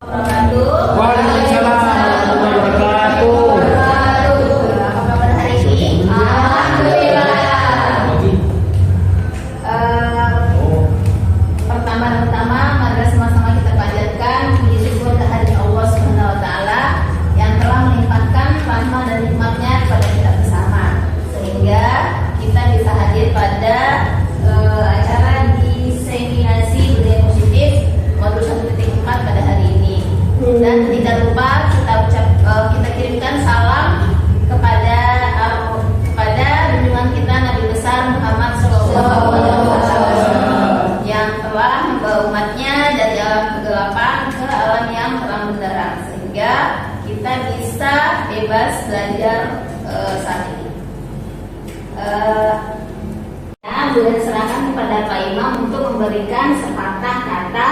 Waalaikumsalam warahmatullahi wabarakatuh. Apa kabar hari ini? Alhamdulillah. Pertama-tama, mari sama-sama kita panjatkan puji syukur kehadirat Allah Subhanahu wa taala yang telah melimpahkan rahmat dan nikmatnya kepada kita bersama, sehingga kita bisa hadir pada acara diseminasi budaya positif modul 1.4 pada hari ini. Dan tidak lupa kita kirimkan salam kepada junjungan kita Nabi besar Muhammad SAW yang telah membawa umatnya dari alam kegelapan ke alam yang terang benderang, sehingga kita bisa bebas belajar saat ini. Boleh diserahkan kepada Pak Imam untuk memberikan sepatah kata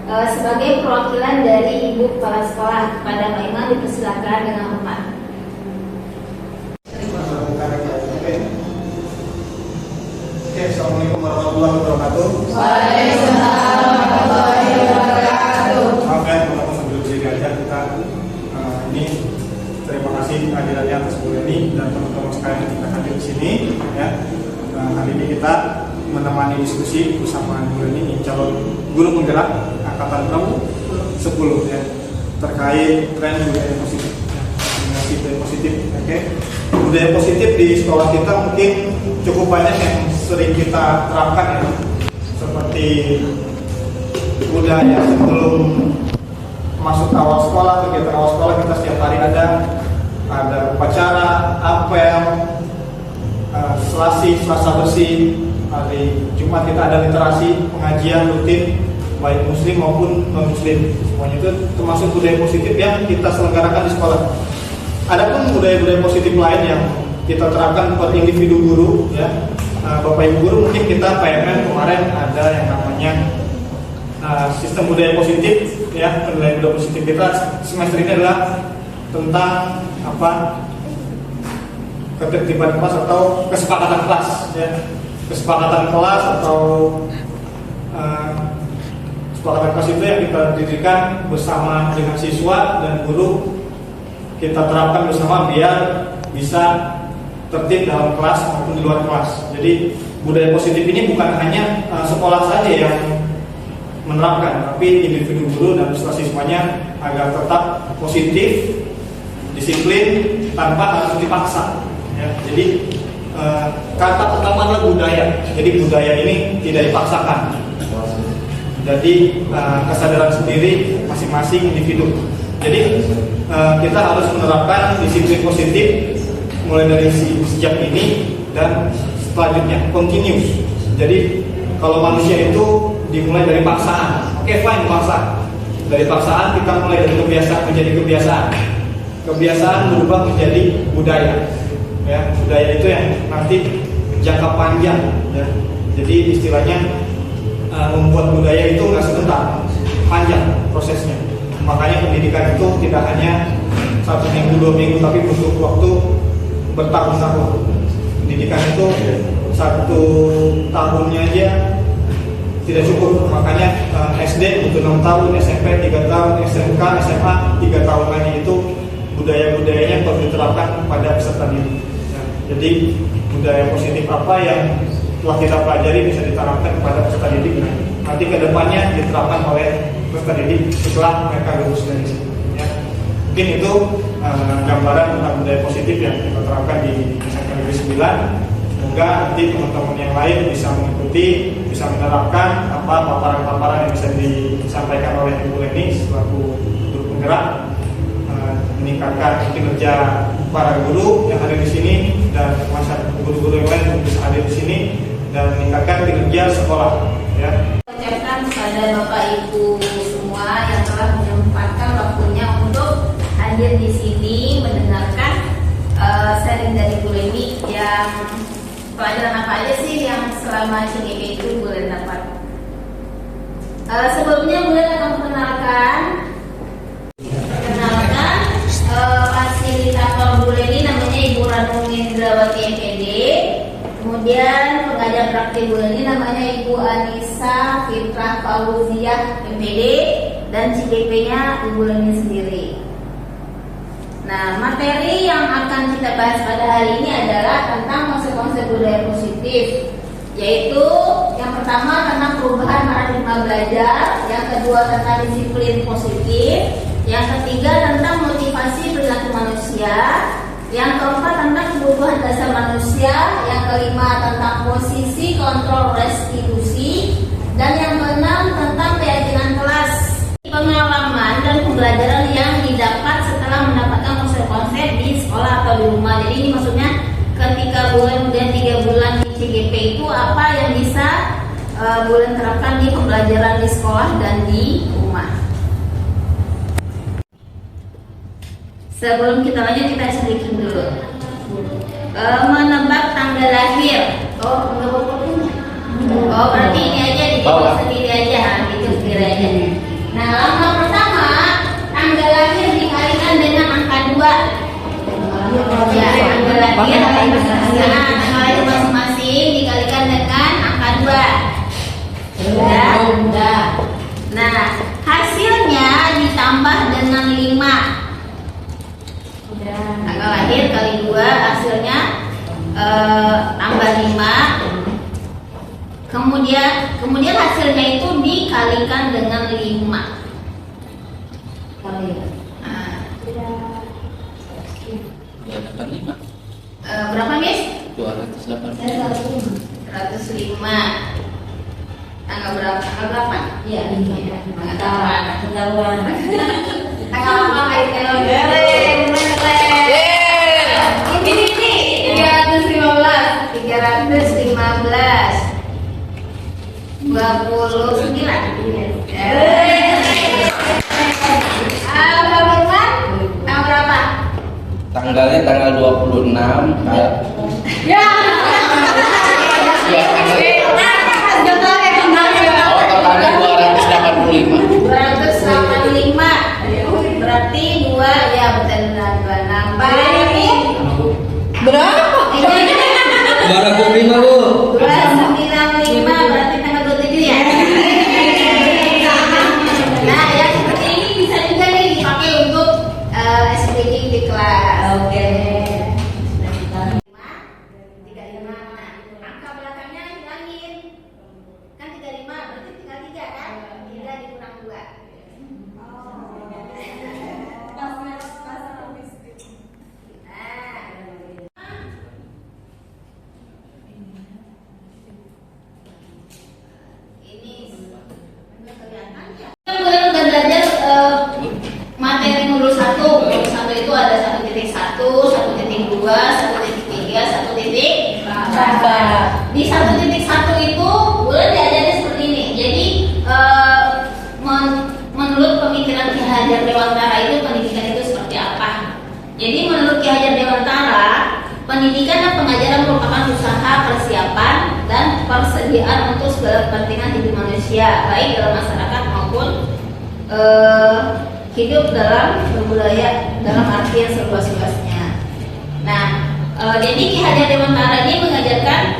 sebagai perwakilan dari Ibu Kepala Sekolah. Kepada Pak Imam dipersilakan dengan hormat. Assalamualaikum warahmatullahi wabarakatuh. Waalaikumsalam warahmatullahi wabarakatuh. Maaf ya teman-teman, sambil berdiri aja kita ini terima kasih kehadirannya atas Bu Leni dan teman-teman sekalian yang kita hadir di sini ya. Hari ini kita menemani diskusi bersama Bu Leni, calon guru penggerak angkatan berapa? 10 ya, terkait tren budaya positif ya, budaya positif. Oke. Budaya positif di sekolah kita mungkin cukup banyak yang sering kita terapkan ya, seperti budaya sebelum masuk awal sekolah, kegiatan awal sekolah kita setiap hari ada upacara, apel, selasa bersih, hari Jumat kita ada literasi, pengajian rutin baik muslim maupun non muslim. Semuanya itu termasuk budaya positif yang kita selenggarakan di sekolah. Adapun budaya-budaya positif lain yang kita terapkan per individu guru ya. Bapak Ibu guru, mungkin kita PMN kemarin ada yang namanya sistem budaya positif ya. Penilaian budaya positif kita semester ini adalah tentang ketertiban kelas atau kesepakatan kelas ya. Kesepakatan kelas atau kesepakatan kelas itu yang kita dirikan bersama dengan siswa dan guru, kita terapkan bersama biar bisa tertib dalam kelas maupun di luar kelas. Jadi budaya positif ini bukan hanya sekolah saja yang menerapkan, tapi individu guru dan siswanya agar tetap positif, disiplin tanpa harus dipaksa. Ya, jadi kata pertama adalah budaya. Jadi budaya ini tidak dipaksakan. Jadi kesadaran sendiri masing-masing individu. Jadi kita harus menerapkan disiplin positif mulai dari sejak ini dan selanjutnya continuous. Jadi kalau manusia itu dimulai dari paksaan. Oke, fine, paksa. Dari paksaan kita mulai dari kebiasaan menjadi kebiasaan. Kebiasaan berubah menjadi budaya. Ya, budaya itu yang nanti jangka panjang ya. Jadi istilahnya membuat budaya itu nggak sebentar, panjang prosesnya. Makanya pendidikan itu tidak hanya 1 minggu 2 minggu, tapi butuh waktu bertahun-tahun. Pendidikan itu 1 tahunnya aja tidak cukup. Makanya SD butuh 6 tahun, SMP 3 tahun, SMK, SMA 3 tahun lagi. Itu budaya-budayanya perlu diterapkan pada peserta didik. Jadi budaya positif apa yang telah kita pelajari bisa diterapkan kepada peserta didik. Nanti kedepannya diterapkan oleh peserta didik setelah mereka lulus dari sini. Ya. Mungkin itu gambaran tentang budaya positif yang kita terapkan di segmen negeri 9. Semoga nanti teman-teman yang lain bisa mengikuti, bisa menerapkan paparan-paparan yang bisa disampaikan oleh Ibu Leni selaku guru penggerak, meningkatkan kinerja para guru yang hadir di sini dan masyarakat guru-guru yang lain yang bisa hadir di sini dan meningkatkan kinerja sekolah. Ya. Ucapkan kepada Bapak Ibu semua yang telah menyempatkan waktunya untuk hadir di sini mendengarkan sharing dari Bu Leni, yang pelajaran apa aja sih yang selama CGP itu Bu Leni dapat. Sebelumnya Bu Leni akan memperkenalkan fasilitator Bu Leni, namanya Ibu Ranung Indrawati MPD. Kemudian pengajar praktik Bu Leni namanya Ibu Anissa Fitrah Fauziah MPD. dan CGP-nya unggulannya sendiri. Nah, materi yang akan kita bahas pada hari ini adalah tentang konsep-konsep budaya positif, yaitu yang pertama tentang perubahan paradigma belajar, yang kedua tentang disiplin positif, yang ketiga tentang motivasi perilaku manusia, yang keempat tentang kebutuhan dasar manusia, yang kelima tentang posisi kontrol restitusi, dan yang keenam tentang keyakinan kelas. Pengalaman dan pembelajaran yang didapat setelah mendapatkan konsep-konsep di sekolah atau di rumah. Jadi ini maksudnya ketika bulan dan 3 bulan di CGP itu apa yang bisa bulan terapkan di pembelajaran di sekolah dan di rumah. Sebelum kita lanjut, kita sedikit dulu menebak tanggal lahir. Oh, berarti ini aja dibawa sendiri aja, gitu sendiri aja. Nah, langkah pertama, tanggal lahir dikalikan dengan angka 2. Ya, tanggal lahir masing-masing dikalikan dengan angka 2. Udah. Nah, hasilnya ditambah dengan 5. Tanggal lahir kali 2 hasilnya tambah 5. Kemudian hasilnya itu dikalikan dengan 5. Berapa, Miss? 205. Tanggal berapa? Tanggal berapa? Iya, tanggal 8. Tanggal apa lagi kalau ini 315 29. Tanggal berapa? Tanggalnya tanggal 26. Ya. Tanggal 285. 285. Berarti 2 ya betul 26. Berapa? 295, Bu. 295 berarti tanggal 27 ya. Nah, yang seperti ini bisa juga nih dipakai untuk speaking di kelas. Oke. 35. Nah, angka belakangnya hilangin. Kan 35 berarti tinggal 3 kan? 3 dikurang 2. Kemudian udah belajar materi modul 1. Modul 1 itu ada 1.1, 1.2, 1.3, 1.4. Di 1.1 itu boleh diajarin seperti ini. Jadi menurut pemikiran Ki Hajar Dewantara itu pendidikan itu seperti apa? Jadi menurut Ki Hajar Dewantara, pendidikan dan pengajaran merupakan usaha persiapan dan persediaan untuk segala kepentingan hidup manusia, baik dalam masyarakat maupun hidup dalam berbudaya dalam arti yang seluas-luasnya. Nah, jadi Ki Hajar Dewantara ini mengajarkan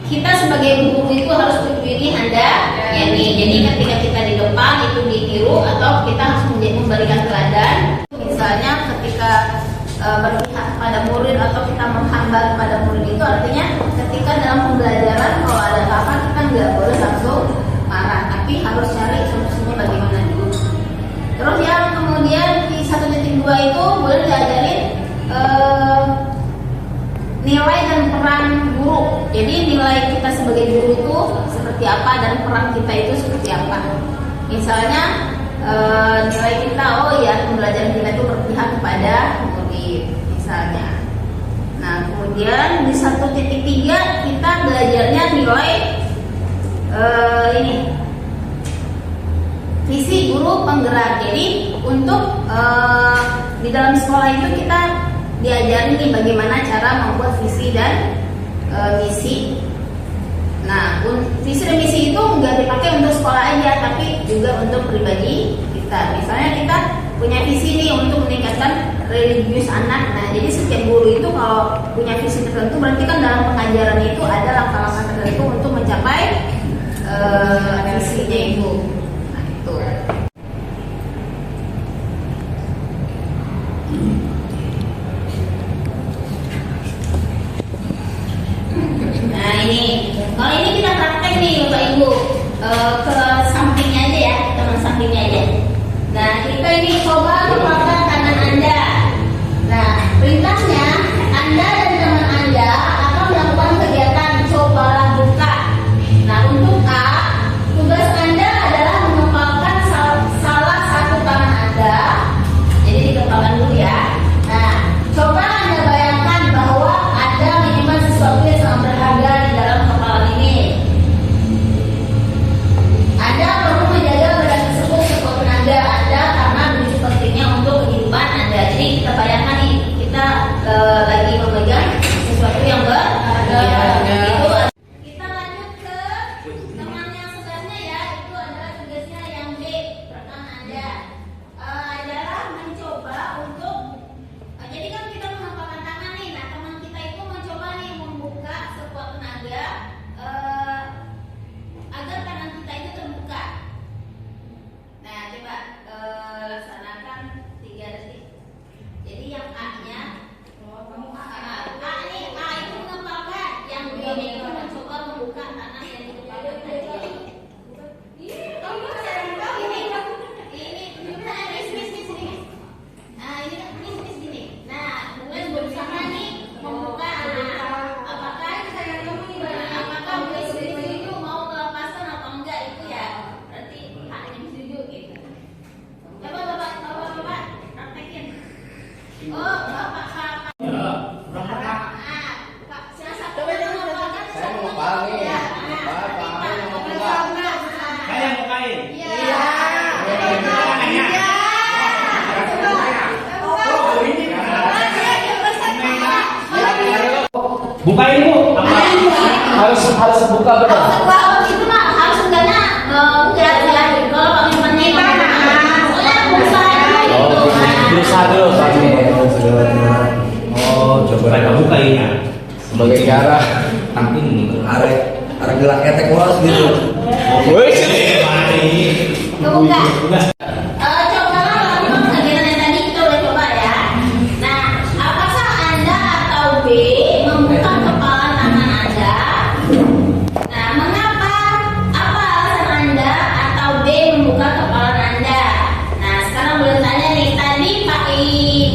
kita sebagai guru itu harus berdiri handa yani. Jadi ketika kita di depan itu ditiru atau kita harus memberikan teladan. Misalnya ketika berpihak pada murid atau kita menghambat pada murid itu artinya ketika dalam pembelajaran kalau ada apa-apa kita nggak boleh langsung marah, tapi harus cari solusinya bagaimana dulu. Terus yang kemudian di 1.2 itu boleh diajarin nilai dan peran guru. Jadi nilai kita sebagai guru itu seperti apa dan peran kita itu seperti apa. Misalnya nilai kita, oh ya pembelajaran kita itu berpihak kepada murid misalnya. Nah kemudian di 1.3 kita belajarnya nilai ini visi guru penggerak. Jadi untuk di dalam sekolah itu kita diajarin nih bagaimana cara membuat visi dan misi. Nah, visi dan misi itu nggak dipakai untuk sekolah aja, tapi juga untuk pribadi kita. Misalnya kita punya visi nih untuk meningkatkan religius anak. Nah, jadi setiap guru itu kalau punya visi tertentu, berarti kan dalam pengajaran itu ada langkah-langkah tertentu untuk mencapai visinya itu. Nah, itu. Kalau ini kita praktek nih Bapak Ibu, ke sampingnya aja ya, teman sampingnya aja. Nah, kita ini coba kepalkan tangan Anda. Nah, perintahnya Anda dan teman Anda akan melakukan kegiatan cobalah buka. Nah, untuk A, tugas Anda adalah mengepalkan salah satu tangan Anda. Jadi dikepalkan dulu ya. Nah, coba Anda bayangkan bahwa ada menyimpan sesuatu yang sangat berharga di dalam kepalan ini. Anda perlu menjaga benda tersebut sekuat tenaga Anda karena begitu pentingnya untuk kehidupan Anda. Jadi kita bayangkan nih, kita lagi memegang sesuatu yang berharga. Itu kita lanjut ke teman yang sebelahnya ya. Itu adalah tugasnya yang B, rekan Anda adalah mencoba untuk jadi kan kita mengepalkan tangan nih. Nah, teman kita itu mencoba nih membuka sekuat tenaga agar tangan kita itu terbuka. Nah, coba laksanakan 3 detik. Jadi yang A-nya A itu mengepalkan, yang B itu mencoba membuka tangan yang dikepalkan tadi. Nah, kemudian berusaha nih membuka. Apakah itu mau kelepasan atau enggak itu ya? Berarti hanya setuju gitu. Coba bapak praktekin. Oh, bapak. Saya mau ngepal nih. Bapak yang mau buka. Saya bukain. Iya. Bukain Bu. Harus buka betul. Kalau itu mah harus enggaknya enggak ya. Kalau komitmennya Berusaha dulu Pak. Oh, coba kita bukainnya. Sebagai cara arek gerak ketek bolos gitu. kebuka. Cobalah lakukan kegiatan yang tadi kita udah coba ya. Nah, apakah Anda atau B membuka kepala tangan Anda? Nah, mengapa? Apa alasan Anda atau B membuka kepala Anda? Nah, sekarang boleh tanya nih. Tadi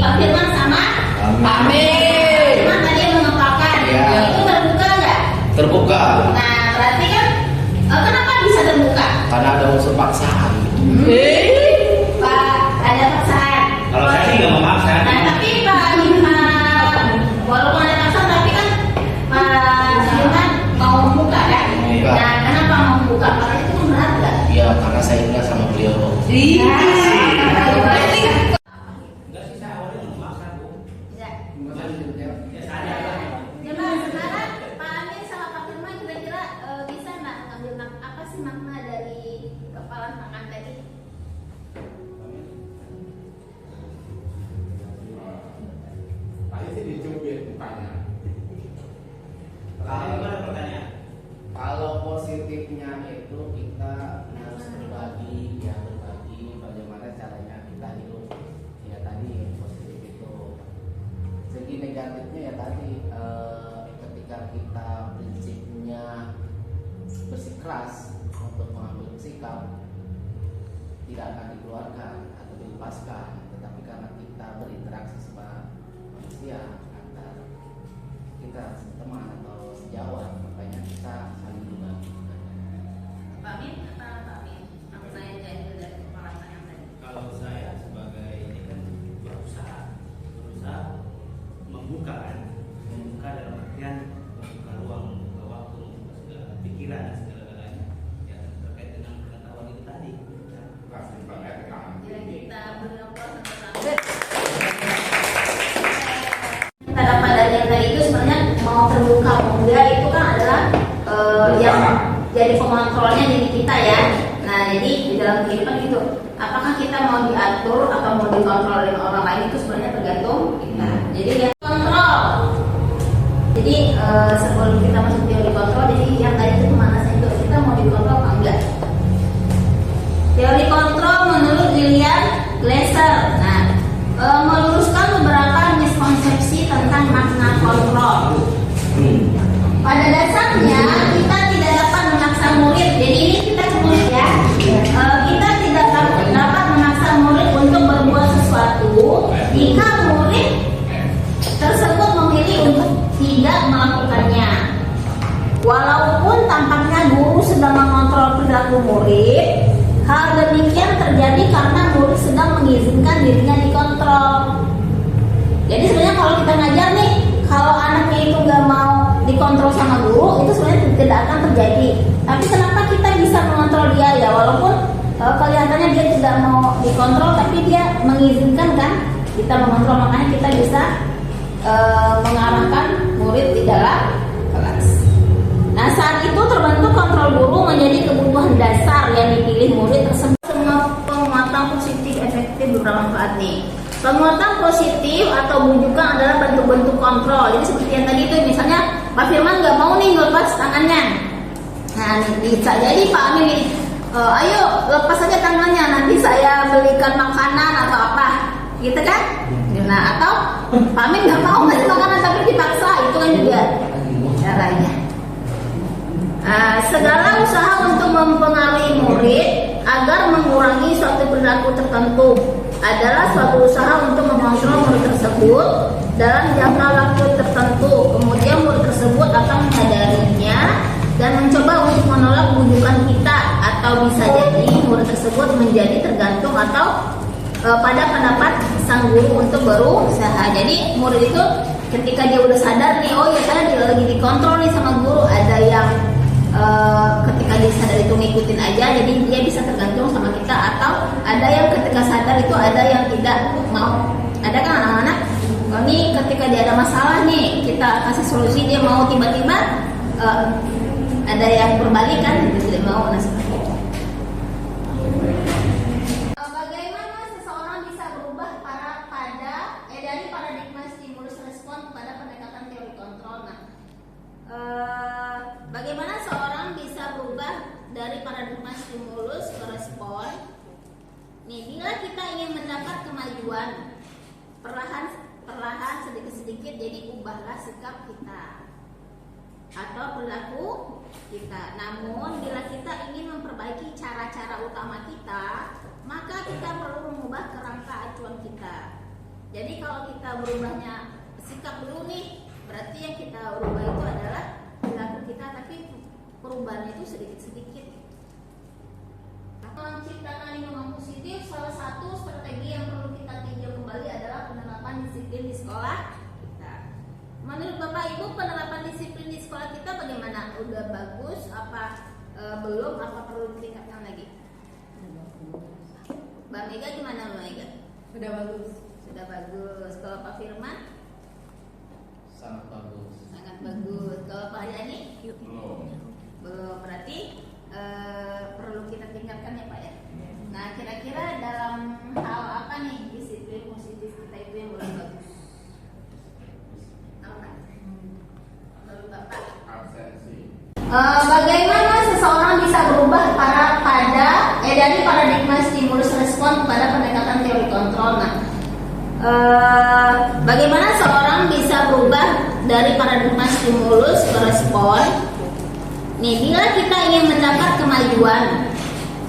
Pak Firman sama Pak Firman tadi yang mengepalkan. Ya. Itu terbuka nggak? Terbuka Nah, berarti kan kenapa bisa terbuka? karena ada unsur paksaan. Pak, ada paksaan. Kalau saya sih nggak memaksa. Nah, tapi Pak walaupun ada paksaan, tapi kan Pak Firman mau membuka kan? Membuka. Nah, kenapa mau membuka? Karena itu kan berat nggak? Ya karena saya ingat sama beliau. Berarti Enggak sih, saya awalnya memaksa Bu. ya. Ya saya lah. Coba sekarang Pak Amin sama Pak Firman kira-kira bisa nggak ngambil apa sih makna dari kepala tangan tadi? Gimana pertanyaan? Kalau positifnya itu kita harus berbagi, ya berbagi bagaimana caranya kita hidup. Ya tadi positif itu. Segi negatifnya ya tadi ketika kita prinsipnya bersikeras untuk mengambil sikap, tidak akan dikeluarkan atau dilepaskan, tetapi karena kita berinteraksi sama manusia antar kita teman atau sejawat, makanya kita saling berbagi. Pak Amin apa Pak Amin? Aku tanya jadi dari kepala tangan tadi. Kalau saya sebagai ini kan berusaha membuka kan, membuka dalam artian membuka ruang, membuka waktu, membuka segala pikiran dan segala-galanya yang terkait dengan pengetahuan itu tadi. Ya, kita berdoa sama-sama. Kita dapat dari yang tadi itu sebenarnya mau terbuka mau enggak itu kan adalah yang jadi pengontrolnya diri kita ya. Nah, jadi di dalam kehidupan gitu, apakah kita mau diatur atau mau dikontrol oleh orang lain itu sebenarnya tergantung kita. Jadi ya kontrol. Jadi sebelum kita masuk teori kontrol, jadi yang tadi itu pemanasan itu kita mau dikontrol atau enggak. Teori kontrol menurut William Glasser. Nah, meluruskan beberapa miskonsepsi tentang makna kontrol. Pada dasarnya kita terjadi karena murid sedang mengizinkan dirinya dikontrol. Jadi sebenarnya kalau kita ngajar nih, kalau anaknya itu nggak mau dikontrol sama guru, itu sebenarnya tidak akan terjadi. Tapi kenapa kita bisa mengontrol dia ya, walaupun kelihatannya dia tidak mau dikontrol, tapi dia mengizinkan kan kita mengontrol, makanya kita bisa mengarahkan murid di dalam kelas. Nah, saat itu terbentuk kontrol guru menjadi kebutuhan dasar yang dipilih murid tersebut. Semua penguatan positif efektif bermanfaat nih. Penguatan positif atau bujukan adalah bentuk-bentuk kontrol. Jadi seperti yang tadi itu, misalnya Pak Firman nggak mau nih ngelepas tangannya. Nah, bisa jadi Pak Amin nih, ayo lepas aja tangannya, nanti saya belikan makanan atau apa, gitu kan? Nah, atau Pak Amin nggak mau ngasih makanan tapi dipaksa, itu kan juga caranya. Segala usaha untuk mempengaruhi murid agar mengurangi suatu perilaku tertentu adalah suatu usaha untuk mengontrol murid tersebut dalam jangka waktu tertentu. Kemudian murid tersebut akan menyadarinya dan mencoba untuk menolak bujukan kita, atau bisa jadi murid tersebut menjadi tergantung atau pada pendapat sang guru untuk berusaha. Jadi murid itu ketika dia udah sadar nih, oh ya saya lagi dikontrol nih sama guru, ada yang ketika dia sadar itu ngikutin aja, jadi dia bisa tergantung sama kita, atau ada yang ketika sadar itu ada yang tidak mau. Ada kan anak-anak ini ketika dia ada masalah nih, kita kasih solusi, dia mau tiba-tiba ada yang berbalik kan, dia tidak mau. Nah, seperti itu. Bagaimana seseorang bisa berubah dari paradigma stimulus respon kepada pendekatan teori kontrol? Nah, bagaimana seorang bisa berubah dari paradigma stimulus ke respon? Nih, bila kita ingin mendapat kemajuan perlahan sedikit-sedikit, jadi ubahlah sikap kita atau perilaku kita. Namun bila kita ingin memperbaiki cara-cara utama kita, maka kita perlu mengubah kerangka acuan kita. Jadi kalau kita berubahnya sikap dulu nih, berarti yang kita ubah itu adalah perilaku kita, tapi perubahannya itu sedikit-sedikit. Menciptakan lingkungan positif, salah satu strategi yang perlu kita tinjau kembali adalah penerapan disiplin di sekolah kita. Menurut Bapak Ibu, penerapan disiplin di sekolah kita bagaimana? Udah bagus apa belum? Apa perlu ditingkatkan lagi? Mbak Mega gimana Mbak Mega? Sudah bagus. Sudah bagus. Kalau Pak Firman? Sangat bagus. Sangat bagus. Kalau Pak Haryani? Belum. Belum. Berarti perlu kita tingkatkan ya Pak ya. Nah, kira-kira dalam hal apa nih disiplin positif kita itu yang boleh bagus? Tahu kan? Menurut Bapak? Absensi. Bagaimana seseorang bisa berubah dari paradigma stimulus respon kepada pendekatan teori kontrol? Nah, bagaimana seorang bisa berubah dari paradigma stimulus ke respon? Nih, bila kita ingin mendapat kemajuan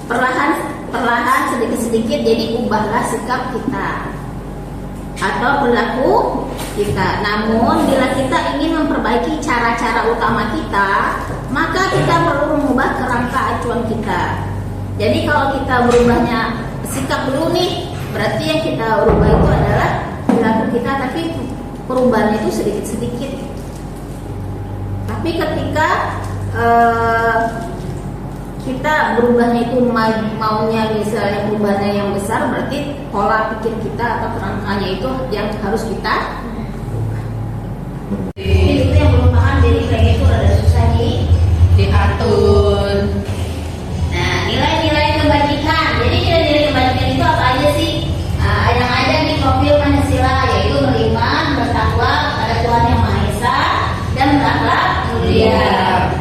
perlahan sedikit-sedikit, jadi ubahlah sikap kita atau perilaku kita. Namun bila kita ingin memperbaiki cara-cara utama kita, maka kita perlu mengubah kerangka acuan kita. Jadi kalau kita berubahnya sikap dulu nih, berarti yang kita ubah itu adalah perilaku kita, tapi perubahannya itu sedikit-sedikit. Tapi ketika kita berubahnya itu maunya misalnya perubahannya yang besar, berarti pola pikir kita atau kerangkanya itu yang harus kita itu yang belum paham, jadi kayaknya itu rada susah diatur. Nah, nilai-nilai kebajikan. Jadi nilai-nilai kebajikan itu apa aja sih? Yang ada di profil Pancasila, yaitu beriman, bertakwa kepada Tuhan Yang Maha Esa, dan berakhlak mulia.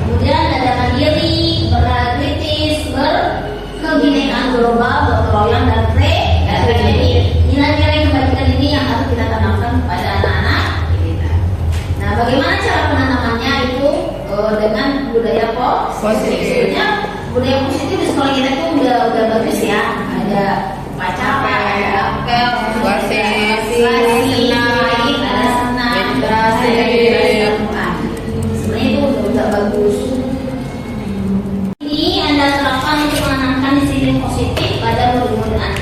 Kemudian ada mandiri, berkritis, berkebinekaan global, berkelompok dan jadi nilai-nilai kebajikan ini yang harus kita tanamkan kepada anak-anak kita. Nah, bagaimana cara penanamannya itu dengan budaya positif. Sebenarnya budaya positif di sekolah kita itu udah bagus ya. Ada upacara, ada apel, ada senam, sebenarnya itu udah bagus. Ini Anda terapkan untuk menanamkan disiplin positif pada murid-murid Anda.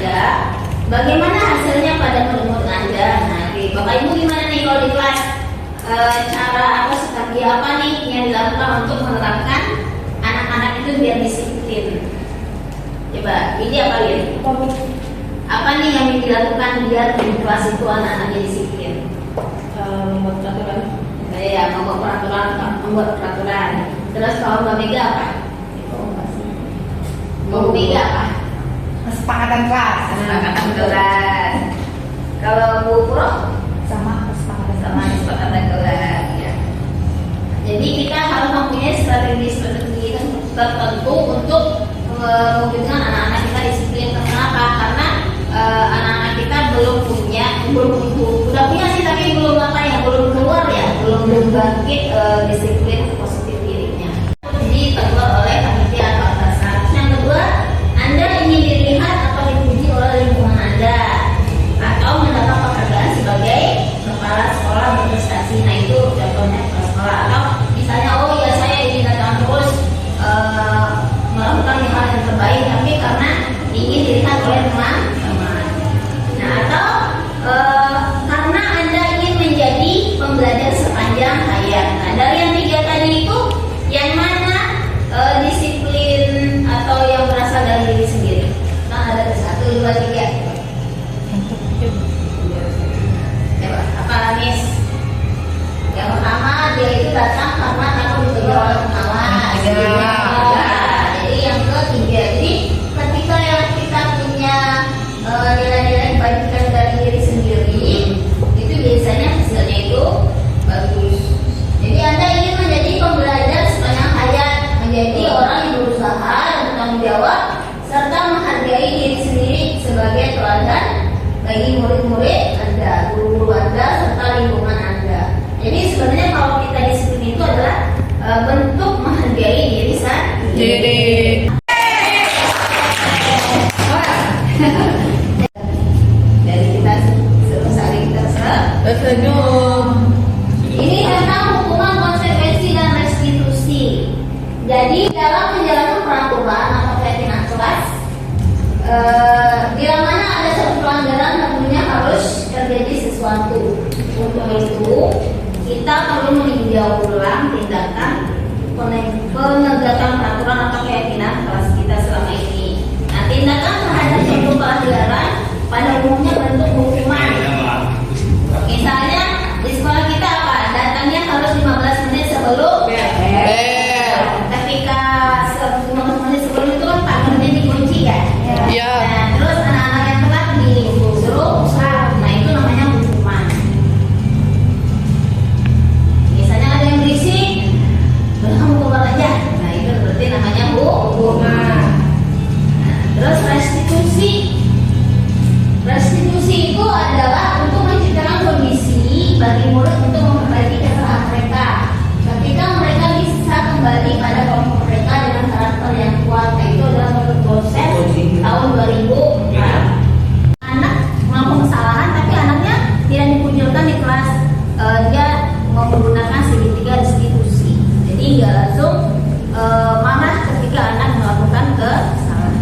cara atau strategi apa nih yang dilakukan untuk menerapkan anak-anak itu biar disiplin? Coba, ini apa ya? Apa nih yang dilakukan biar di kelas itu anak-anaknya disiplin? Membuat peraturan. Ya, membuat peraturan. Terus kalau Mbak Mega apa? Mbak Mega apa? Kesepakatan kelas. Kesepakatan kelas. Kalau Bu Pro Sama kesepakatan. kesepakatan kelas. Ya. Jadi kita harus mempunyai strategi tertentu untuk mewujudkan anak-anak kita disiplin. Kenapa? Karena anak-anak kita udah punya sih tapi belum belum keluar ya, belum bangkit disiplin positif dirinya. Jadi keluar oleh panitia atau atasan. Yang kedua, Anda ingin dilihat atau dipuji oleh lingkungan Anda atau mendapat penghargaan sebagai kepala sekolah berprestasi. Nah itu contohnya kepala sekolah. Atau misalnya oh ya saya ingin datang terus melakukan hal yang terbaik tapi karena ingin dilihat oleh teman-teman. Nah atau karena Anda ingin menjadi pembelajar sepanjang hayat. Nah dari yang tiga tadi itu yang mana disiplin atau yang berasal dari diri sendiri? Nah ada 1, 2, 3. Coba apa Miss? Yang pertama dia itu datang karena takut ditegur oleh pengawas. Jadi yang ketiga, jadi ketika yang kita punya nilai-nilai kebaikan dari diri sendiri, itu biasanya hasilnya itu bagus. Jadi Anda ingin menjadi pembelajar sepanjang hayat, menjadi orang yang berusaha dan bertanggung jawab, serta menghargai diri sendiri sebagai teladan bagi murid-murid Anda, guru-guru Anda, serta lingkungan Anda. Jadi sebenarnya kalau kita disiplin itu adalah bentuk menghargai diri sendiri. Dari kita saling Tersenyum. ini tentang hukuman konsekuensi dan restitusi. Jadi dalam menjalankan peraturan atau keyakinan kelas, bila mana ada satu pelanggaran tentunya harus terjadi sesuatu. Untuk itu kita perlu meninjau ulang tindakan penegakan peraturan atau keyakinan kelas kita selama ini. Nah, tindakan terhadap suatu pelanggaran pada umumnya bentuk hukuman. Misalnya di sekolah kita apa? Datangnya harus 15 menit sebelum bel. Ketika 15 menit sebelum itu kan pagarnya dikunci kan? Iya. Nah, terus anak-anak yang telat disuruh usah. Nah, itu namanya hukuman. Misalnya ada yang berisik, kamu keluar aja. Nah, itu berarti namanya hukuman. Nah, terus restitusi. Restitusi itu adalah untuk menciptakan kondisi bagi murid untuk memperbaiki kesalahan mereka ketika mereka bisa kembali pada kelompok mereka dengan karakter yang kuat. Nah, itu adalah menurut proses tahun 2004. Anak melakukan kesalahan tapi anaknya tidak dikucilkan di kelas, dia menggunakan segitiga restitusi. Jadi nggak langsung marah ketika anak melakukan kesalahan.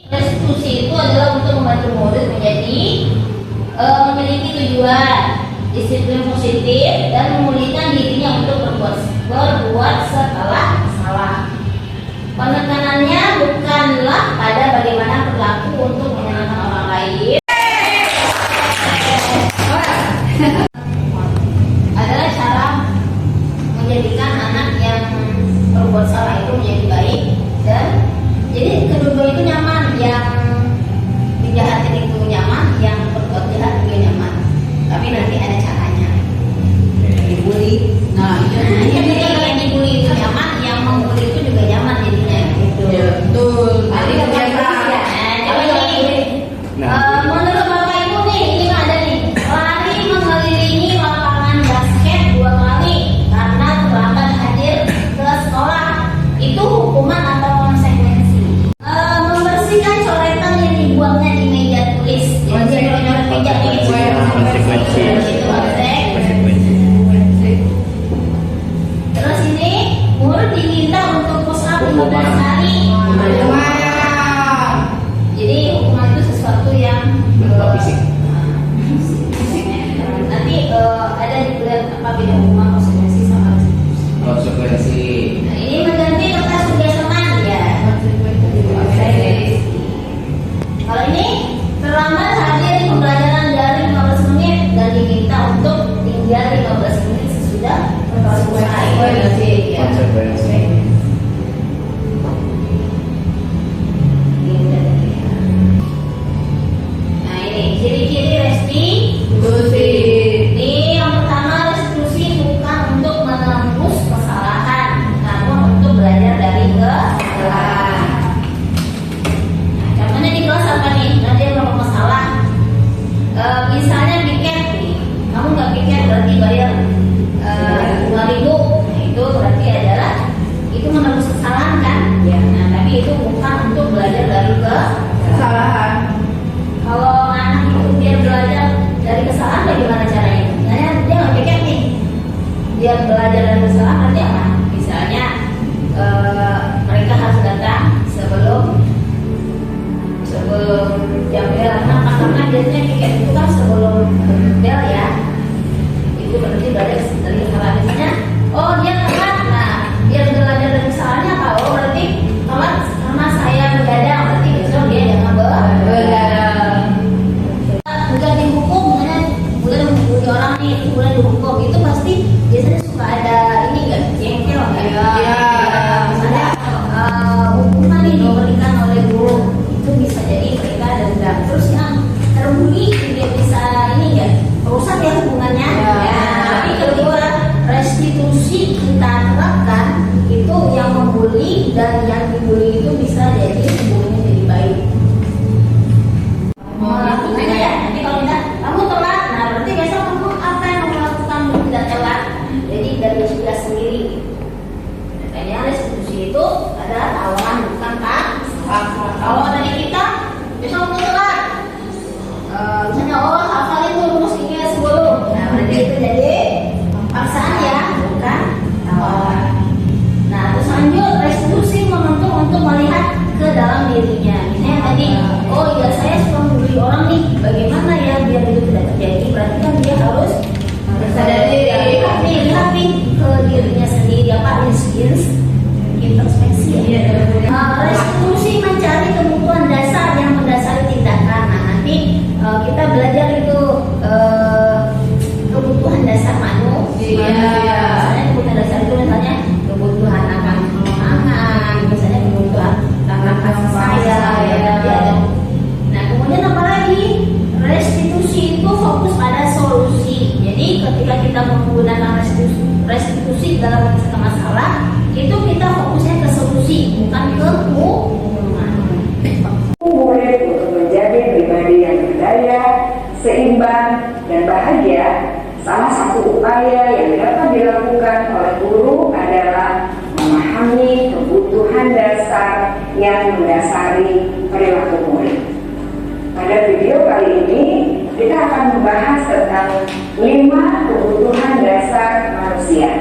Restitusi itu adalah untuk membantu murid menjadi memiliki tujuan, disiplin positif dan memulihkan dirinya untuk berbuat setelah salah. Penekanannya bukanlah pada bagaimana berlaku untuk menyenangkan orang lain, adalah cara menjadikan anak yang berbuat salah itu menjadi baik dan jadi kedua-dua itu nyaman, yang dijahatin itu nyaman, yang berbuat jahat juga nyaman. Tapi nanti ada caranya. Dibully. Nah, Jadi yang dibully itu nyaman, yang membuli itu juga nyaman jadinya. Gitu. betul. Jadi Biasa. coba ini berupa fisik. Nanti ada di bulan apa beda hubungan konsekuensi sama restitusi. Konsekuensi. Nah, ini mengganti kertas kerjasama ya. Kalau ini terlambat hadir di pembelajaran dari 15 menit dan diminta untuk tinggal 15 menit sesudah konsekuensi. Konsekuensi. Nah ini ciri-ciri restitusi. Ini yang pertama, restitusi bukan untuk menembus kesalahan, namun untuk belajar dari kesalahan. Nah, contohnya di kelas apa nih? Nanti ada berapa masalah? Misalnya piket nih, kamu nggak piket berarti bayar 5.000. Nah, itu berarti adalah itu menembus kesalahan kan? Ya. Nah tapi itu bukan untuk belajar dari kesalahan. Kalau anak itu dia belajar dari kesalahan bagaimana caranya? Misalnya dia nggak pikir nih, dia belajar dari kesalahan berarti apa? Misalnya mereka harus datang sebelum jam bel, karena biasanya pikir itu kan sebelum bel ya. Itu berarti belajar dari kesalahan. Misalnya, oh dia telat, nah dia belajar dari kesalahannya apa? Oh berarti telat karena saya begadang, berarti besok dia jangan begadang. Udah dihukum, misalnya udah membuli orang nih, udah dihukum, itu pasti biasanya suka ada ini nggak jengkel nggak? Ya. Misalnya hukuman nih diberikan oleh guru, itu bisa jadi mereka dendam. Terus yang terbuli dia bisa ini nggak rusak ya hubungannya. Ya. Tapi kedua restitusi kita terapkan itu yang membuli dan yang dibully itu bisa jadi hubungannya jadi baik. Makanya ya, nanti kalau kita kamu telat, nah berarti besok kamu apa yang kamu lakukan tidak telat. Jadi dari kita sendiri. Makanya restitusi itu adalah tawaran bukan kan? Kalau dari kita besok kamu telat, misalnya hafal itu rumus ini sebelum, nah berarti itu jadi paksaan ya, bukan tawaran. Nah terus lanjut restitusi membentuk untuk melihat ke dalam dirinya. Misalnya tadi, oh iya saya suka membuli orang nih, bagaimana ya biar itu tidak terjadi? Berarti kan dia harus sadar diri, lihat nih ke dirinya sendiri apa introspeksi. Restitusi mencari kebutuhan dasar yang mendasari tindakan. Nah nanti kita belajar itu kebutuhan dasar manusia. Misalnya kebutuhan dasar itu misalnya kebutuhan akan pangan, misalnya kebutuhan akan kasih sayang. Ya. Nah kemudian apa lagi? Restitusi itu fokus pada solusi. Jadi ketika kita menggunakan restitusi dalam menyelesaikan masalah, itu kita fokusnya ke solusi, bukan ke hukuman. Murid untuk menjadi pribadi yang berdaya, seimbang, dan bahagia. Salah satu upaya yang dapat dilakukan oleh guru adalah memahami kebutuhan dasar yang mendasari perilaku murid. Pada video kali ini, kita akan membahas tentang 5 kebutuhan dasar manusia.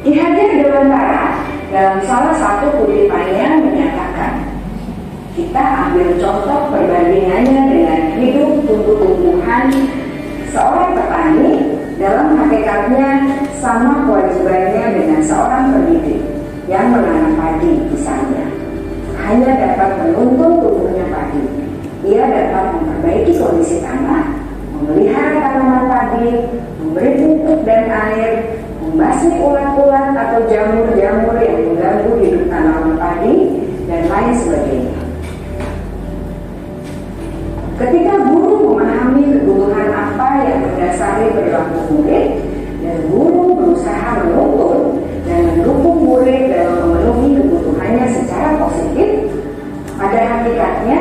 Ki Hajar Dewantara dalam salah satu kutipannya menyatakan, kita ambil contoh perbandingannya dengan hidup tumbuh-tumbuhan. Seorang petani dalam hakikatnya sama kewajibannya dengan seorang pendidik yang menanam padi misalnya. Hanya dapat menuntun tumbuhnya padi. Ia dapat memperbaiki kondisi tanah, memelihara tanaman padi, memberi pupuk dan air, membasmi ulat-ulat atau jamur-jamur yang mengganggu hidup tanaman padi, dan lain sebagainya. Ketika guru memahami kebutuhan apa yang mendasari perilaku murid, dan guru berusaha menuntun dan mendukung murid dalam memenuhi kebutuhannya secara positif, pada hakikatnya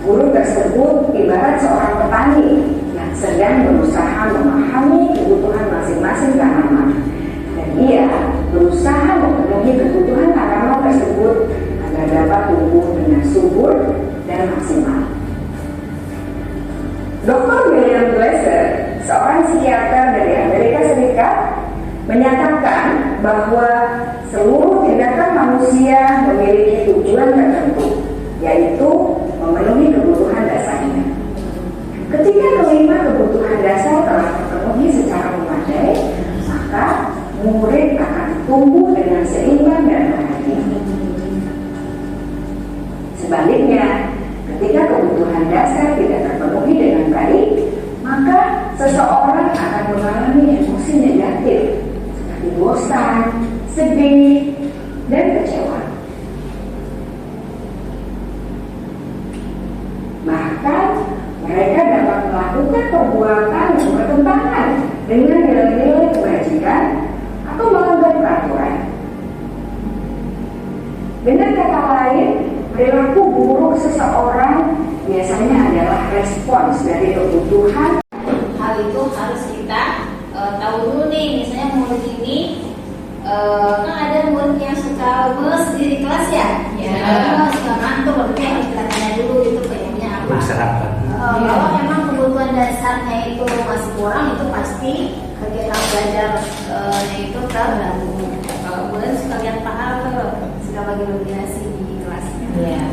guru tersebut ibarat seorang petani yang sedang berusaha memahami kebutuhan masing-masing tanaman, dan ia berusaha memenuhi kebutuhan tanaman tersebut agar dapat tumbuh dengan subur dan maksimal. Dr. William Glasser, seorang psikiater dari Amerika Serikat, menyatakan bahwa seluruh tindakan manusia memiliki tujuan tertentu, yaitu memenuhi kebutuhan dasarnya. Ketika kelima kebutuhan dasar telah terpenuhi secara memadai, maka murid akan tumbuh dengan seimbang dan bahagia. Sebaliknya, ketika kebutuhan dasar tidak terpenuhi dengan baik, maka seseorang akan mengalami emosi negatif seperti bosan, sedih, dan kecewa. Bahkan mereka dapat melakukan perbuatan yang bertentangan dengan nilai-nilai kebajikan atau melanggar peraturan. Dengan kata lain, perilaku buruk seseorang biasanya adalah respons dari kebutuhan. Hal itu harus kita tahu dulu nih. Misalnya murid ini kan ada murid yang suka males di kelas ya, suka ngantuk, berarti harus kita tanya dulu itu kayaknya apa. Kalau memang kebutuhan dasarnya itu masih kurang, itu pasti kegiatan belajar itu terganggu. Kalau kemudian suka lihat pahal suka bagi dominasi di kelasnya.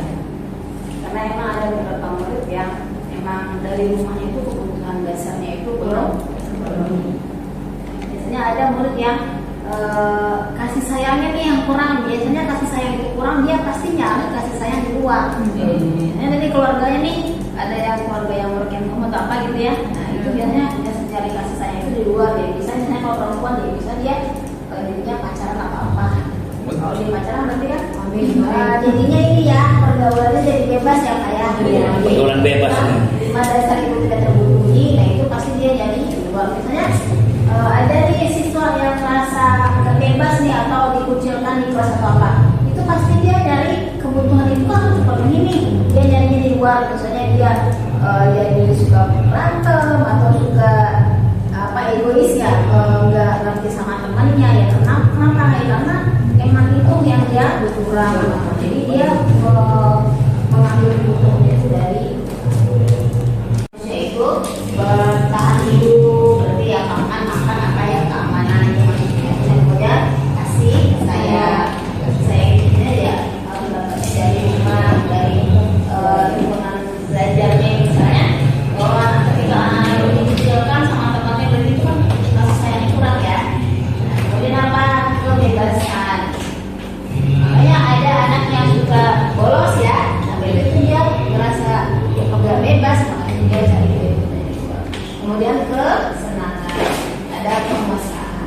Karena emang ada beberapa murid yang emang dari rumahnya itu kebutuhan dasarnya itu belum terpenuhi. Biasanya ada murid yang kasih sayangnya nih yang kurang. Biasanya kasih sayang itu kurang, dia pasti nyari kasih sayang di luar. Nah, nanti keluarganya nih ada yang keluarga yang working home atau apa gitu ya. Nah itu biasanya dia cari kasih sayang itu di luar. Dia bisa misalnya kalau perempuan dia jadinya pacaran apa-apa. Kalau dia pacaran berarti kan jadinya ini ya pergaulannya jadi bebas ya kayak Pergaulan bebas. Lima dasar itu tidak terpenuhi, nah itu pasti dia jadi di luar. Misalnya ada nih siswa yang merasa bebas nih atau dikucilkan di kelas atau apa, itu pasti dia dari kebutuhan itu harus terpenuhi nih. Dia nyarinya di luar, misalnya dia jadi suka berantem atau suka egois ya, nggak ngerti sama temannya ya. Kenapa? Karena emang itu yang dia kurang. Jadi dia mengambil kebutuhannya itu dari yaitu bertahan hidup, berarti ya makan apa ya keamanan itu maksudnya. Kemudian kasih saya ini ya harus dapatnya dari rumah, dari lingkungan belajarnya misalnya. Bahwa ketika anak itu dikecilkan sama temannya berarti itu kan kasih sayangnya kurang ya. Nah, kemudian apa? Kebebasan. Makanya ada anak yang suka bolos ya, nah berarti itu dia merasa nggak bebas, makanya dia cari kebebasan dari luar. Kemudian kesenangan, ada pemuasaan.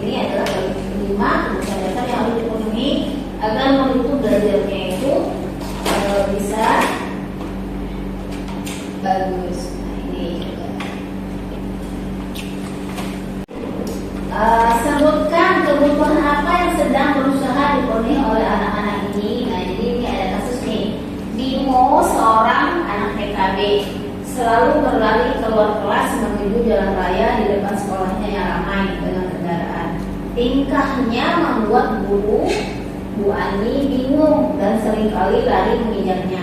Ini adalah 5 kebutuhan dasar yang harus dipenuhi agar murid itu belajarnya itu bisa bagus. Nah ini juga. Sebutkan kebutuhan apa yang sedang berusaha dipenuhi oleh anak-anak ini. Nah jadi ini ada kasus nih. Bimo, seorang anak PKB, selalu berlari keluar kelas menuju jalan raya di depan sekolahnya yang ramai dengan kendaraan. Tingkahnya membuat guru Bu Ani bingung dan seringkali lari menginjaknya.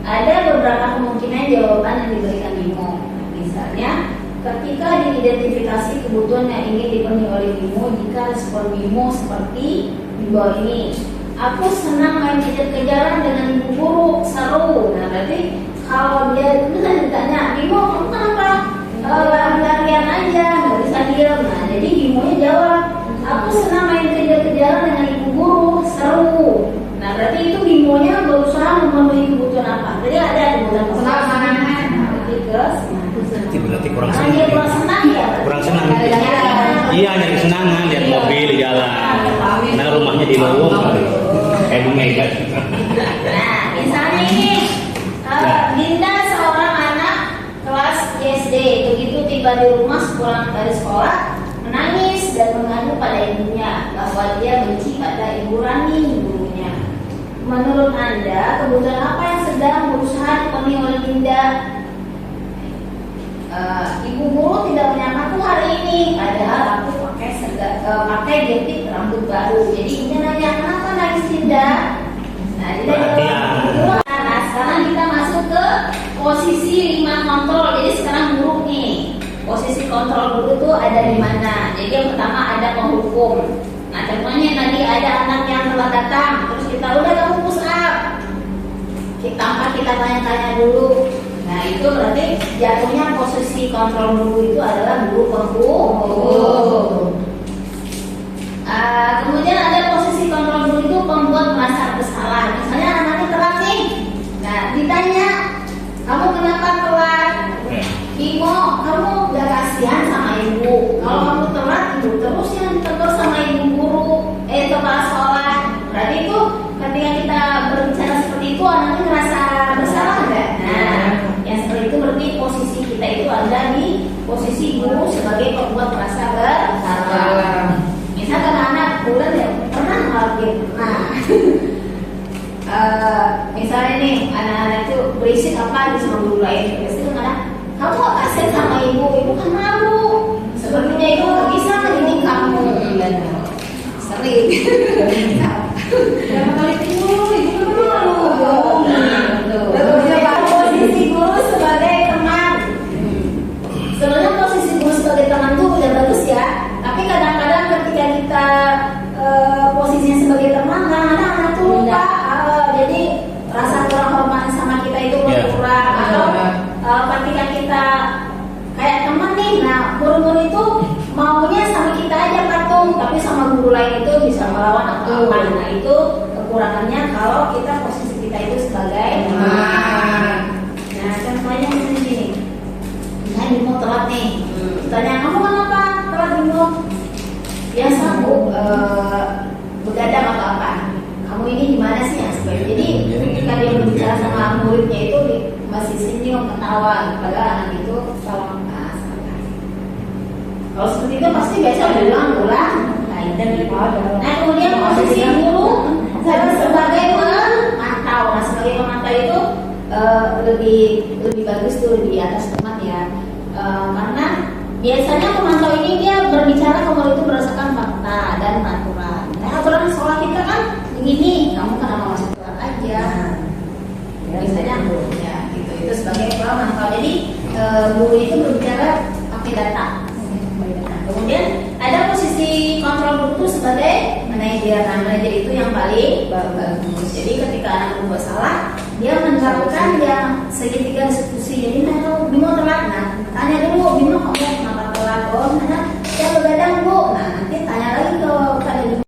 Ada beberapa kemungkinan jawaban yang diberikan Bimo. Misalnya, ketika diidentifikasi kebutuhan yang ingin dipenuhi oleh Bimo, jika respon Bimo seperti di bawah ini. Aku senang main kejar-kejaran dengan ibu guru, seru. Nah berarti kalau dia itu kan ditanya, Bimo kamu kenapa lari-larian aja, nggak bisa diam. Nah jadi Bimonya jawab, aku senang main kejar-kejaran dengan ibu guru, seru. Nah berarti itu Bimonya berusaha memenuhi kebutuhan apa? Jadi ada kebutuhan kesenangan. Berarti kurang senang. Dia kurang senang ya. Kurang senang. Iya, nyari kesenangan, lihat mobil di jalan. Nah rumahnya di Lowong kali. Bu Mega. Nah, misalnya ini Dinda seorang anak kelas SD, begitu tiba di rumah sepulang dari sekolah menangis dan mengadu pada ibunya bahwa dia benci pada Ibu Rani, gurunya. Menurut Anda, kebutuhan apa yang sedang berusaha dipenuhi oleh Dinda? Ibu guru tidak menyamaku hari ini, padahal aku pakai jepit rambut baru. Jadi ibunya nanya, kenapa nangis Dinda? Nah, Dinda jawab. Nah, sekarang kita masuk ke posisi 5 kontrol. Jadi sekarang guru nih, posisi kontrol guru itu ada di mana? Jadi yang pertama ada penghukum. Nah contohnya tadi ada anak yang telah datang, terus kita udah kamu push up, kita tanya-tanya dulu. Nah itu berarti jatuhnya posisi kontrol guru itu adalah guru pembunuh. Kemudian ada posisi kontrol guru itu pembuat merasa bersalah. Misalnya anaknya telat nih, nah ditanya, kamu kenapa telat? Ibu, kamu gak kasihan sama ibu? Kalau kamu telat, ibu terus yang ditegur sama ibu guru, kepala sekolah. Berarti itu ketika kita berbicara seperti itu, anaknya ngerasa bersalah nggak? Nah, yang seperti itu berarti posisi kita itu ada di posisi guru sebagai pembuat merasa bersalah. Misalkan anak bulan ya pernah ngelakuin. Nah, misalnya nih anak-anak itu berisik apa di sama guru lain, biasanya anak, kamu gak kasihan sama ibu kan malu. Sepertinya itu gak bisa mendidik kamu. Sering. Berapa kali tidur, ibu kan malu. Posisi guru sebagai teman. Sebenarnya posisi guru sebagai teman itu udah bagus ya. Tapi kadang-kadang ketika kita posisinya sebagai teman, kadang-kadang anak tuh lupa. Jadi rasa kurang hormat sama kita itu berkurang. Atau ketika kita kayak teman nih, nah guru-guru itu maunya sama kita aja patuh, tapi sama guru lain itu bisa melawan atau apa. Nah itu kekurangannya kalau kita posisi kita itu sebagai teman. Nah contohnya misalnya gini, misalnya Bimo telat nih, tanya kamu kenapa telat Bimo? Biasa bu, begadang atau apa? Kamu ini gimana sih ya? Jadi ketika dia berbicara sama muridnya itu masih senyum, ketawa, padahal anak itu salah. Kalau seperti itu pasti biasa ulang-ulang. Nah kemudian posisi guru sebagai pemantau. Nah sebagai pemantau itu lebih bagus tuh di atas teman ya. Karena biasanya pemantau ini dia berbicara kalau itu berdasarkan fakta dan peraturan. Nah aturan sekolah kita kan begini, kamu kenapa masih telat aja? Biasanya ya gitu. Itu sebagai pemantau. Jadi guru itu berbicara pakai data. Kemudian ada posisi kontrol guru itu sebagai manajer. Nah manajer itu yang paling bagus. Jadi ketika anak berbuat salah, dia menerapkan yang segitiga diskusi. Jadi kalau Bimo telat, nah tanya dulu Bimo kamu kenapa telat? Oh karena saya begadang bu. Nah nanti tanya lagi kepada Bimo.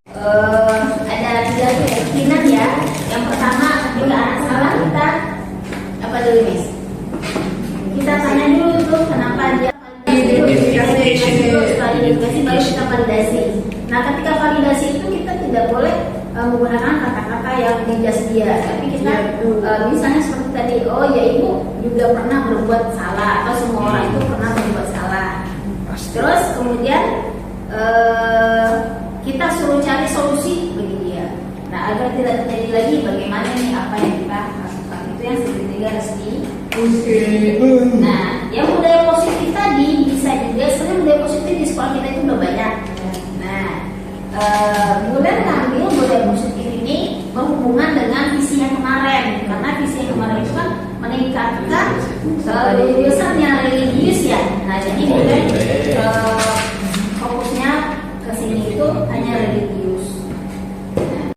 Ada 3 keyakinan ya. Yang pertama ketika anak salah kita apa dulu Miss? Kita tanya dulu tuh kenapa dia validasi baru kita validasi. Nah ketika validasi itu kita tidak boleh menggunakan kata-kata yang menjas dia, tapi kita misalnya seperti tadi, oh ya ibu juga pernah berbuat salah atau semua orang itu pernah berbuat salah. Terus kemudian kita suruh cari solusi bagi dia. Nah agar tidak terjadi lagi bagaimana nih apa yang kita lakukan, itu yang segitiga resmi. Nah, yang budaya positif tadi bisa juga sebenarnya budaya positif di sekolah kita itu udah banyak. Nah, kemudian ngambil budaya positif ini berhubungan dengan visi yang kemarin, karena visi yang kemarin itu kan meningkatkan lulusan yang religius ya. Nah, jadi kemudian fokusnya ke sini itu hanya religius.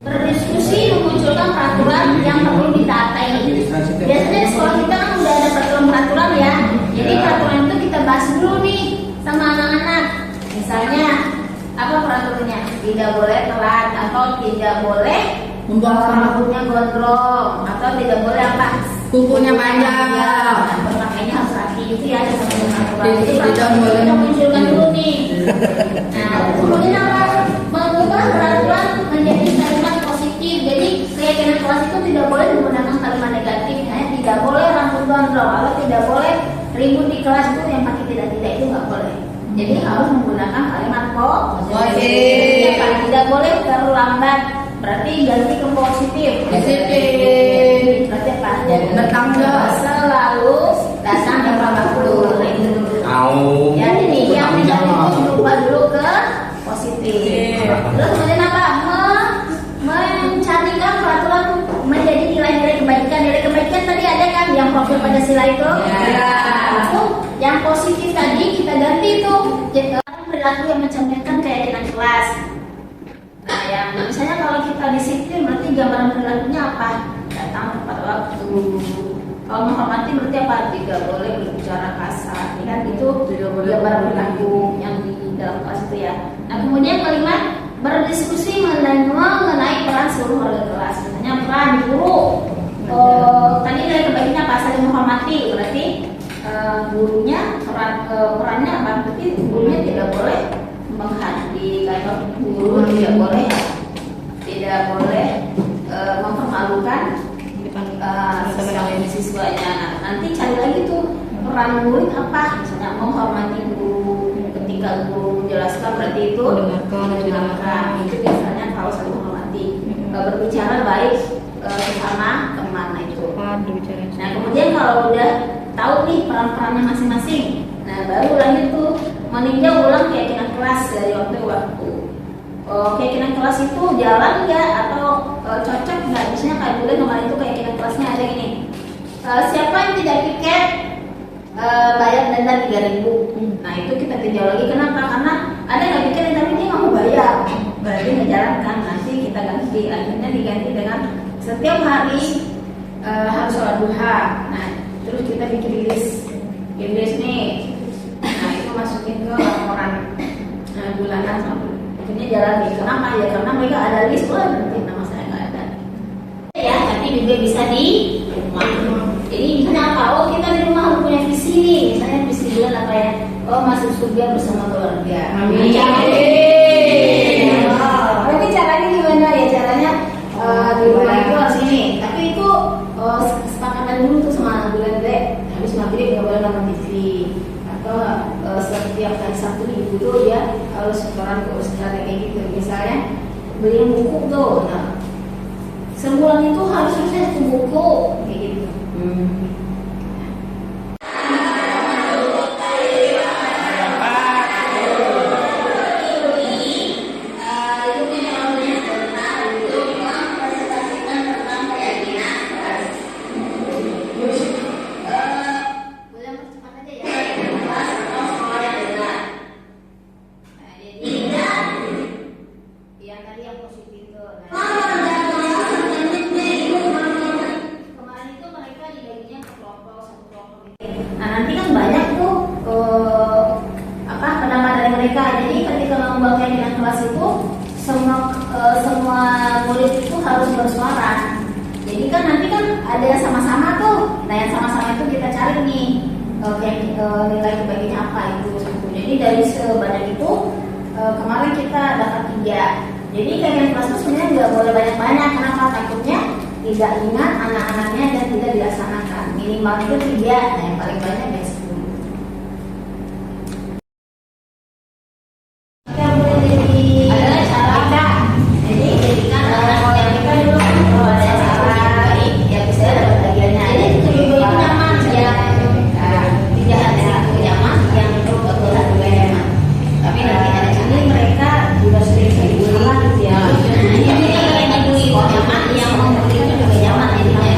Berdiskusi memunculkan peraturan yang perlu ditaatai. Biasanya di sekolah kita kan udah ada peraturan ya. Jadi peraturan itu kita bahas dulu nih sama anak-anak. Misalnya apa peraturannya? Tidak boleh telat atau tidak boleh rambutnya gondrong atau tidak boleh apa? Kukunya panjang. Berpakaiannya harus rapi itu ya. Jadi peraturan kita munculkan dulu nih. Nah kemudian apa? Mengubah peraturan menjadi kalimat positif. Jadi keyakinan kelas itu tidak boleh menggunakan kalimat negatif. Tidak boleh rambut gondrong atau tidak boleh ribut di kelas itu yang pakai tidak itu nggak boleh. Jadi harus menggunakan kalimat positif. Tidak boleh terlambat, berarti ganti ke positif. Berarti apa? Bertanggung jawab. Selalu datang tepat waktu. Ya ini yang tidak itu berubah dulu ke positif. Terus kemudian apa? Mencarikan peraturan menjadi nilai-nilai kebaikan. Nilai kebaikan tadi ada kan yang profil Pancasila itu. Lalu yang positif tadi kita ganti itu perilaku yang mencerminkan keyakinan kelas. Nah yang misalnya kalau kita disiplin berarti gambaran perilakunya apa? Datang tepat waktu. Kalau menghormati berarti apa? Tidak boleh berbicara kasar. Ya kan itu gambaran perilaku yang di dalam kelas itu ya. Nah kemudian kelima, berdiskusi mengenai peran seluruh warga kelas. Misalnya peran guru. Tadi dari kebaiknya apa? Saling menghormati. Berarti gurunya perannya apa? Berarti gurunya tidak boleh menghadiri, kalau guru tidak boleh mempermalukan siswanya. Nah, nanti cari lagi tuh peran murid apa? Misalnya menghormati guru, ketika guru menjelaskan berarti itu mendengarkan. Itu biasanya kalau saling menghormati. Berbicara baik sama teman itu. Nah kemudian kalau udah tahu nih peran-perannya masing-masing, nah baru lanjut tuh meninjau ulang keyakinan kelas dari waktu ke waktu. Keyakinan kelas itu jalan nggak atau cocok nggak? Misalnya kayak dulu kemarin itu keyakinan kelasnya ada ini. Siapa yang tidak piket bayar denda 3.000. Nah itu kita tinjau lagi, kenapa? Karena ada nggak piket tapi dia nggak mau bayar, berarti nggak jalan kan. Nanti kita ganti, akhirnya diganti dengan setiap hari harus sholat duha. Nah terus kita bikin list nih. Nah itu masukin ke laporan bulanan. Akhirnya jalan nih. Kenapa ya? Karena mereka ada list, berarti nama saya nggak ada. Ya, tapi juga bisa di rumah. Jadi misalnya apa? Oh kita di rumah harus punya visi nih. Misalnya visi bulan apa ya? Oh masuk surga bersama keluarga. Amin. Berarti caranya gimana ya? Caranya di rumah itu harus ini. Tapi itu kesepakatan dulu tuh sama bulan dek. Habis maghrib nggak boleh nonton TV. Atau setiap hari Sabtu Minggu tuh ya harus setoran ke ustaz kayak gitu. Misalnya beli buku tuh, nah sebulan itu harusnya satu buku kayak gitu. Nah nanti kan banyak tuh pendapat dari mereka. Jadi ketika membuat keyakinan kelas itu semua murid itu harus bersuara. Jadi kan nanti kan ada sama-sama tuh. Nah yang sama-sama itu kita cari nih nilai kebagiannya apa itu. Jadi dari sebanyak itu kemarin kita dapat 3. Jadi keyakinan kelas itu sebenarnya nggak boleh banyak-banyak. Kenapa? Takutnya tidak ingat anak-anaknya dan tidak dilaksanakan. Minimal itu 3, nah yang paling banyak ya 10. Adalah cara kita. Jadi jadikan anak yang kita dulu kalau ada salah baik ya bisa dapat bagiannya. Jadi itu nyaman ya. Tidak ada nyaman yang itu kebetulan juga nyaman. Tapi nanti ada ini mereka juga sering dibully gitu ya. Ini yang dibully nyaman yang membuli juga nyaman jadinya.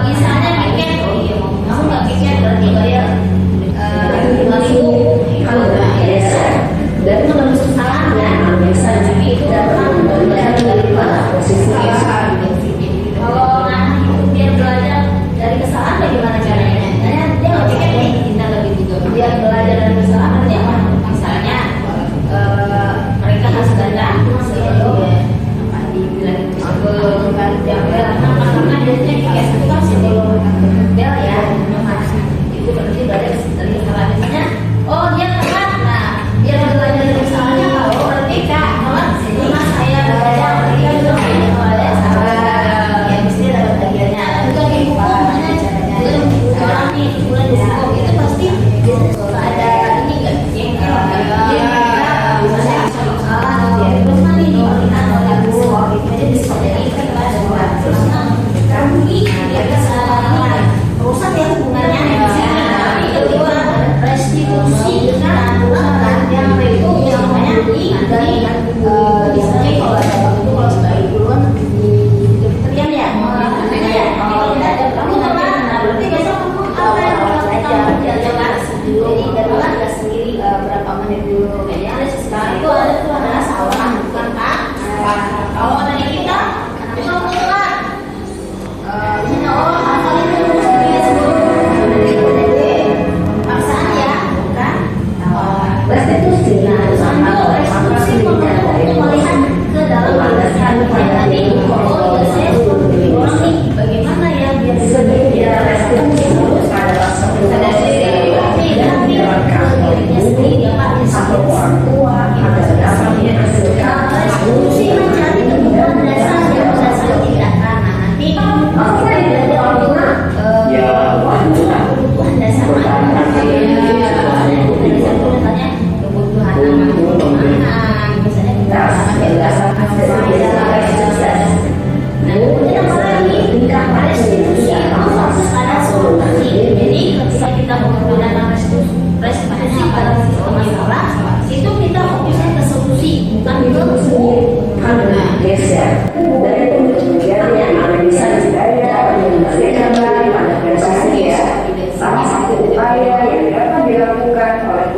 Misalnya piket, kamu nggak piket berarti bayar 5.000.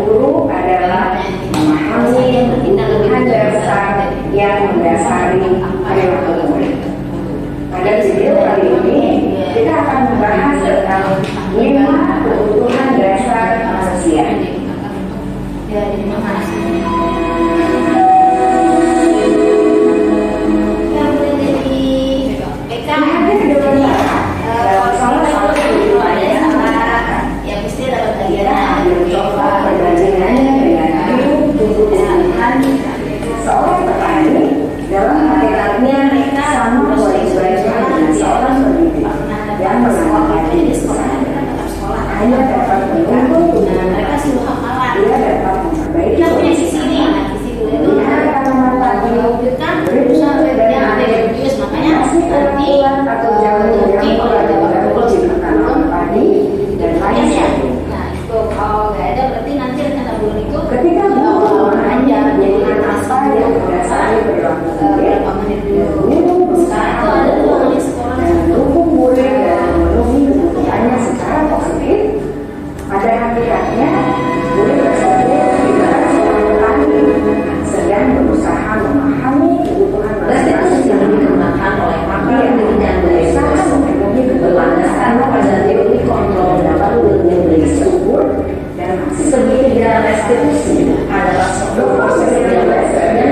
guru adalah memahami kebutuhan dasar yang mendasari perilaku murid. Pada video kali ini kita akan membahas tentang 5 kebutuhan dasar manusia. Seorang petani dalam hakikatnya sama kewajibannya dengan seorang pendidik yang mengajarkan sekolah hanya dapat menunggu dia dapat memperbaiki melihat tanaman tadi berbuah dan masih kerantuan atau jagung yang berada di tanaman padi dan lain sebagainya. Ketika guru mengajar dengan apa yang mendasari perilaku murid, guru berusaha dan mendukung murid dan memenuhi kebutuhannya secara positif. Pada hakikatnya, murid tersebut tidak seorang petani sedang berusaha memahami kebutuhan masing-masing yang dikembangkan oleh maka yang berusaha memenuhi keberlandasan pada teori kontrol dapat menjadi subur dan segitiga restitusi adalah proses yang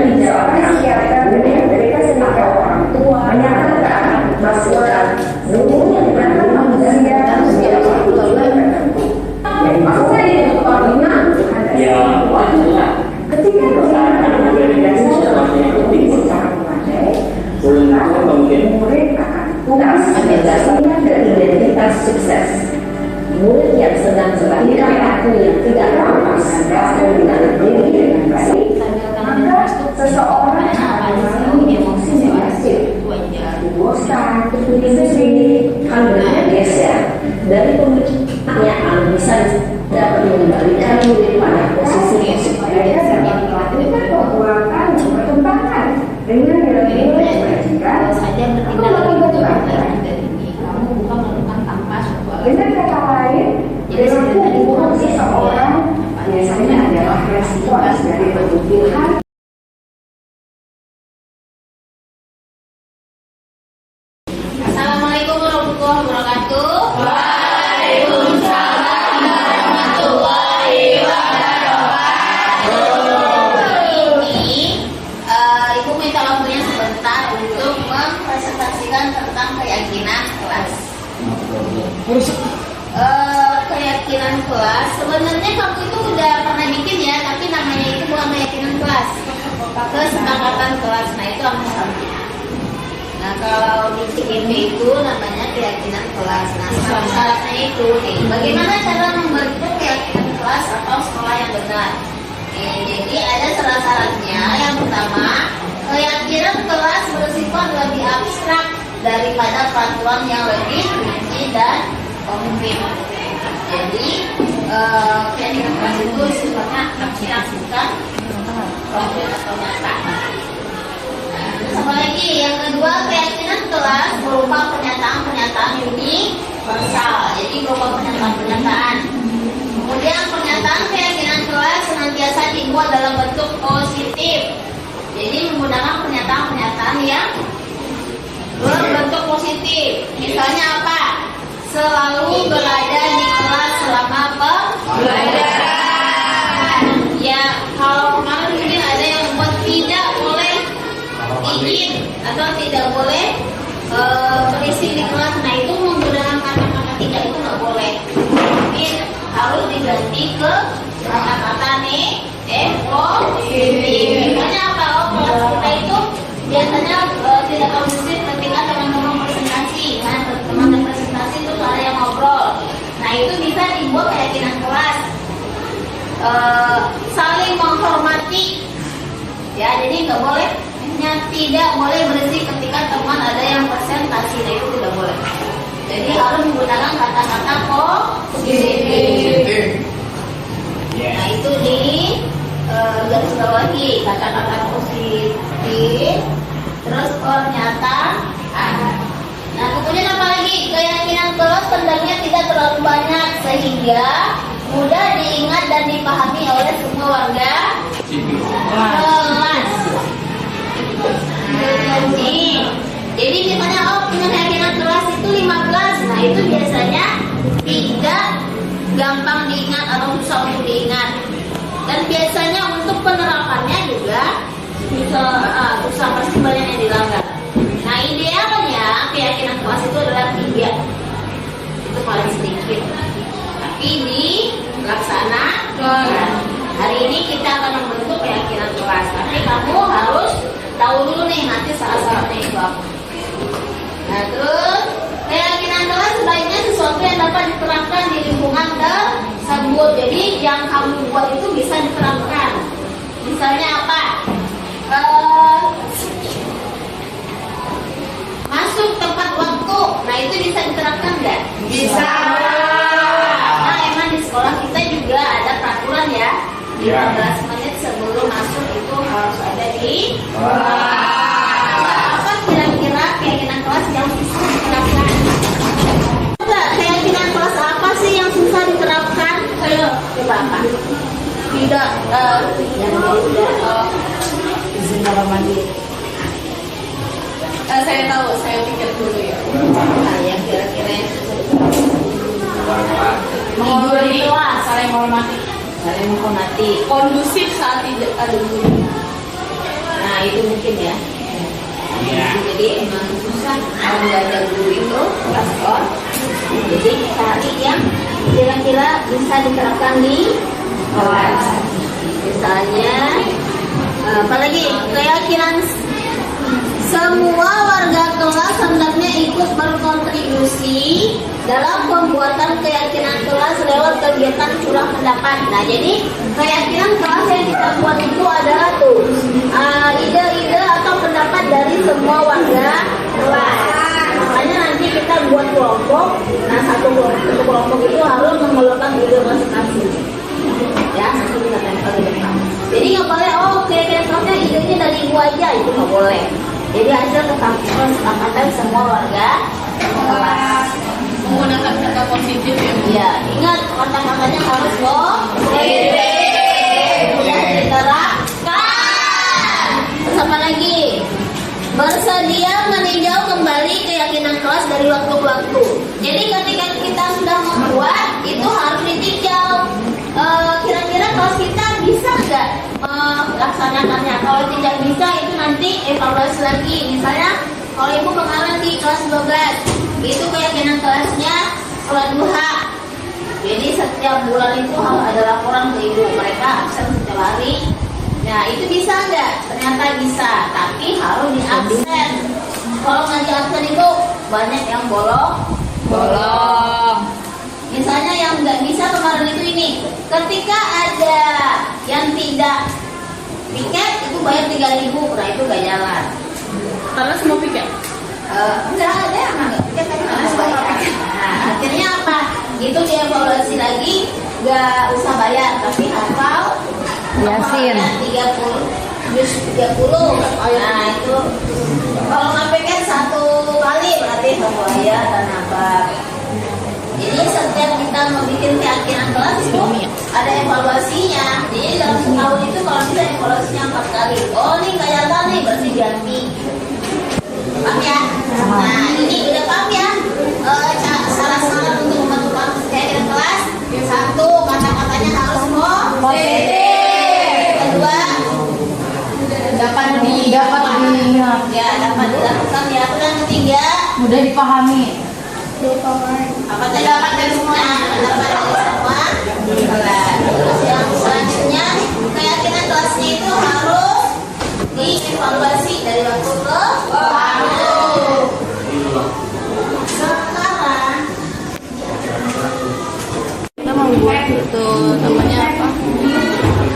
dijalankan siapkan dengan mereka sebagai orang tua menyatakan bahwa nunggu yang akan manusia dan segala kebutuhan tertentu. Jadi maksudnya itu kepentingan ketika doa dan sesuatu secara memadai, murid akan puas mendasarkan dan identitas sukses. Murid yang sedang berlatih perilaku yang tidak rampas dan tidak berdiri dengan baik, maka seseorang akan mengalami emosi negatif, bosan, sedih, hanya geser dari pemikirannya bisa dapat mengembalikan murid pada posisi mereka dapat melakukan pembuatan dan perkembangan dengan nilai-nilai kebajikan atau melakukan dengan kata lain, perilaku buruk seseorang biasanya adalah respons dari kebutuhan. Assalamualaikum warahmatullahi wabarakatuh. Waalaikumsalam warahmatullahi wabarakatuh. Ini Ibu minta waktunya sebentar untuk mempresentasikan tentang keyakinan kelas. Keyakinan kelas sebenarnya kamu itu udah pernah bikin ya, tapi namanya itu bukan keyakinan kelas, kesepakatan kelas. Nah itu amasannya. Nah kalau di CGP itu namanya keyakinan kelas. Nah syarat-syaratnya itu nih, bagaimana cara membentuk keyakinan kelas atau sekolah yang benar. Jadi ada syarat-syaratnya. Yang pertama, keyakinan kelas bersifat lebih abstrak daripada peraturan yang lebih rinci dan konkret. Jadi keyakinan kelas itu sifatnya abstrak, bukan konkret atau nyata. Sama lagi, yang kedua, keyakinan kelas berupa pernyataan-pernyataan universal. Jadi berupa pernyataan-pernyataan. Kemudian pernyataan keyakinan kelas senantiasa dibuat dalam bentuk positif. Jadi menggunakan pernyataan-pernyataan yang berbentuk positif. Misalnya apa? Selalu berada di kelas selama pembelajaran. Ya, kalau kemarin mungkin ada yang membuat tidak boleh izin atau tidak boleh berisik di kelas. Nah itu menggunakan kata-kata tidak itu nggak boleh. Tapi harus diganti ke kata-kata positif. Misalnya apa? Kelas kita itu biasanya tidak kondusif ketika teman-teman presentasi. Nah teman-teman presentasi itu ada yang ngobrol. Nah itu bisa dibuat keyakinan kelas. Saling menghormati. Ya jadi nggak boleh. Tidak boleh berisik ketika teman ada yang presentasi. Nah itu tidak boleh. Jadi harus menggunakan kata-kata positif. Nah itu di garis bawahi kata-kata positif. Terus pernyataan. Nah kemudian apa lagi? Keyakinan kelas pendangnya tidak terlalu banyak sehingga mudah diingat dan dipahami oleh semua warga kelas. Jadi misalnya punya keyakinan kelas itu 15. Nah itu biasanya tidak gampang diingat atau susah untuk diingat. Dan biasanya untuk penerapannya juga susah, pasti banyak yang dilanggar. Nah idealnya keyakinan kelas itu adalah 3. Itu paling sedikit. Tapi dilaksanakan. Hari ini kita akan membentuk keyakinan kelas. Tapi kamu harus tahu dulu nih nanti syarat-syaratnya itu apa. Nah terus keyakinan kelas sebaiknya sesuatu yang dapat diterapkan di lingkungan tersebut. Jadi yang kamu buat itu bisa diterapkan. Misalnya apa? Masuk tepat waktu. Nah itu bisa diterapkan nggak? Bisa. Nah emang di sekolah kita juga ada peraturan ya. 15 menit sebelum masuk itu harus ada di apa kira-kira keyakinan kelas yang susah diterapkan? Keyakinan kelas apa sih yang susah diterapkan? Ayo, coba apa? Tidak yang tidak izin dalam mandiri. Saya tahu, saya pikir dulu ya. Nah, yang kira-kira yang susah diterapkan. Menghormati kelas, saling menghormati. Saling menghormati. Kondusif saat tidak ada guru. Nah, itu mungkin ya. Jadi emang susah kalau nggak ada guru itu kelas on. Jadi cari yang kira-kira bisa diterapkan di kelas. Misalnya, apalagi keyakinan semua warga kelas hendaknya ikut berkontribusi dalam pembuatan keyakinan kelas lewat kegiatan curah pendapat. Nah, jadi keyakinan kelas yang kita buat itu adalah tuh ide-ide atau pendapat dari semua warga kelas. Makanya nanti kita buat kelompok. Nah, satu kelompok itu harus mengeluarkan ide masing-masing. Ya, nanti kita tempel di depan. Jadi nggak boleh keyakinan kelasnya idenya dari ibu aja, itu nggak boleh. Jadi hasil kesepakatan semua warga kelas. Menggunakan kata positif ya. Iya, ingat kata-katanya harus positif. Mudah diterapkan. Terus apa lagi? Bersedia meninjau kembali keyakinan kelas dari waktu ke waktu. Jadi ketika kita sudah membuat itu harus ditinjau. Kira-kira kelas kita bisa nggak melaksanakannya? Kalau tidak bisa itu nanti evaluasi lagi. Misalnya kalau ibu kemarin di kelas 12 itu keyakinan kelasnya sholat duha. Jadi setiap bulan itu harus ada laporan ke ibu. Mereka absen setiap hari. Nah itu bisa nggak? Ternyata bisa, tapi harus di absen. Kalau nggak di absen itu banyak yang bolong. Misalnya yang nggak bisa kemarin itu ini, ketika ada yang tidak piket itu bayar 3.000, nah itu nggak jalan. Karena semua piket. Enggak ada yang nggak piket, karena semua piket. Nah akhirnya apa? Itu dievaluasi lagi, nggak usah bayar, tapi hafal Yasin 30. Nah itu kalau nggak piket 1 kali berarti hafal ayat dan apa. Jadi setiap kita mau bikin keyakinan kelas itu ada evaluasinya. Jadi dalam setahun itu kalau bisa evaluasinya 4 kali. Oh ini nggak jalan nih, berarti ganti. Paham ya? Nah ini udah paham ya? Salah-salah untuk membentuk keyakinan kelas. 1, kata-katanya harus positif. Kedua, dapat diingat. Ya, dapat dilakukan ya. Dan ketiga, Mudah dipahami. apa tadi dapat dari semua? Dapat dari semua. Terus yang selanjutnya keyakinan kelasnya itu harus dievaluasi dari waktu ke waktu. Sekarang Kita membuat itu namanya apa?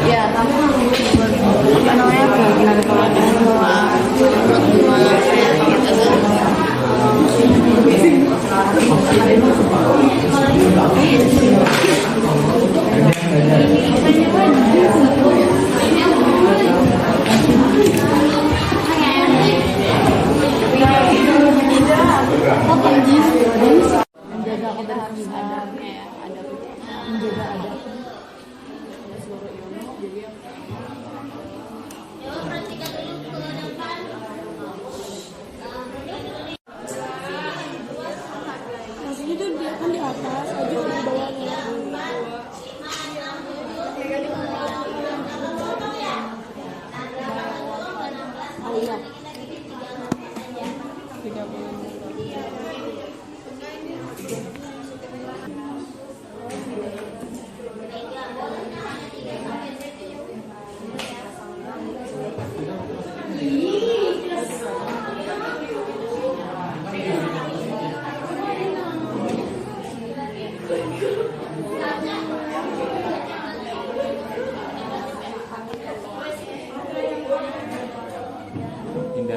Ya, kamu membuat apa namanya keyakinan kelas semua menjaga kebersihan, menjaga adab.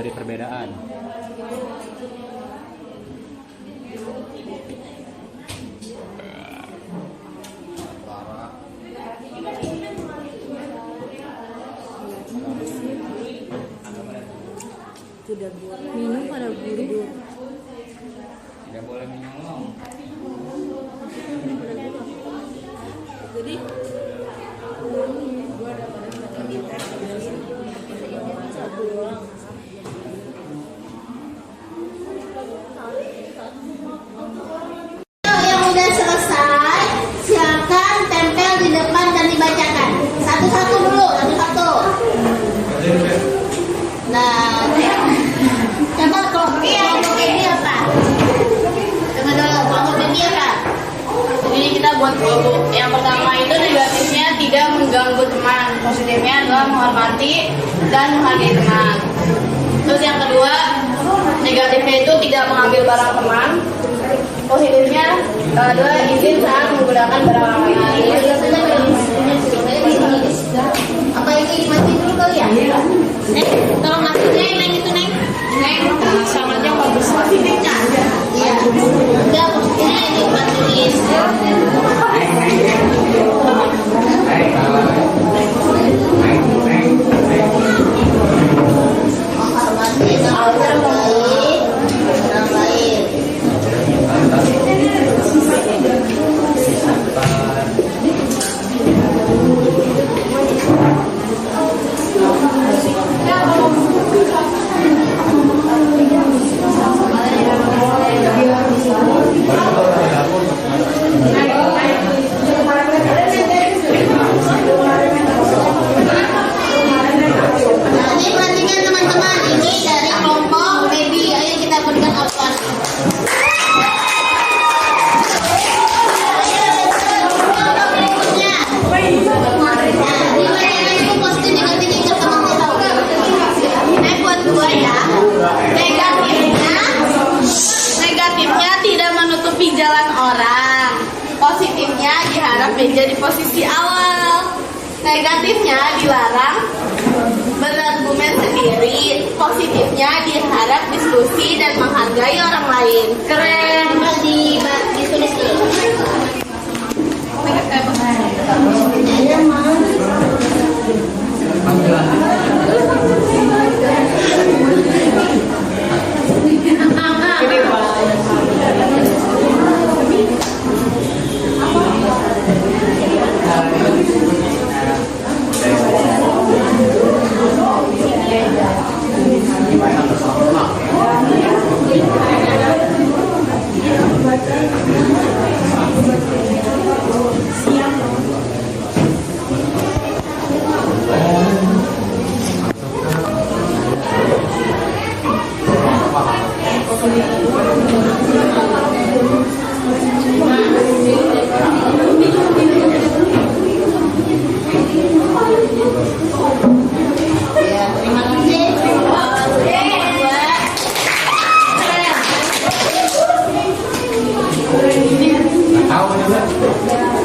dari perbedaan. Tidak boleh minum pada guru. Tidak boleh menyolong. Jadi gua ada pada satu gitar satu doang. Yang udah selesai, silakan tempel di depan dan dibacakan. Satu-satu dulu, satu-satu. Nah, coba kelompok ini apa? Coba dulu, kelompok ini apa? Jadi kita buat kelompok yang pertama itu negatifnya tidak mengganggu teman, positifnya adalah menghormati dan menghargai teman. Terus yang kedua, negatifnya itu tidak mengambil barang teman, positifnya adalah izin saat menggunakan barang orang lain. Apa ini mati dulu kali ya? Neng, tolong ngasih Neng itu Neng. Neng, sangatnya bagus. Positifnya ada. Iya. Udah positifnya ini matulis. Menghormati dan menghargai orang lain. Nah, ini perhatikan teman-teman, ini dari kelompok baby. Ayo kita berikan applause. Negatifnya tidak menutupi jalan orang. Positifnya diharap meja di posisi awal. Negatifnya dilarang berargumen sendiri. Positifnya diharap diskusi dan menghargai orang lain. Keren. Ditulis dulu.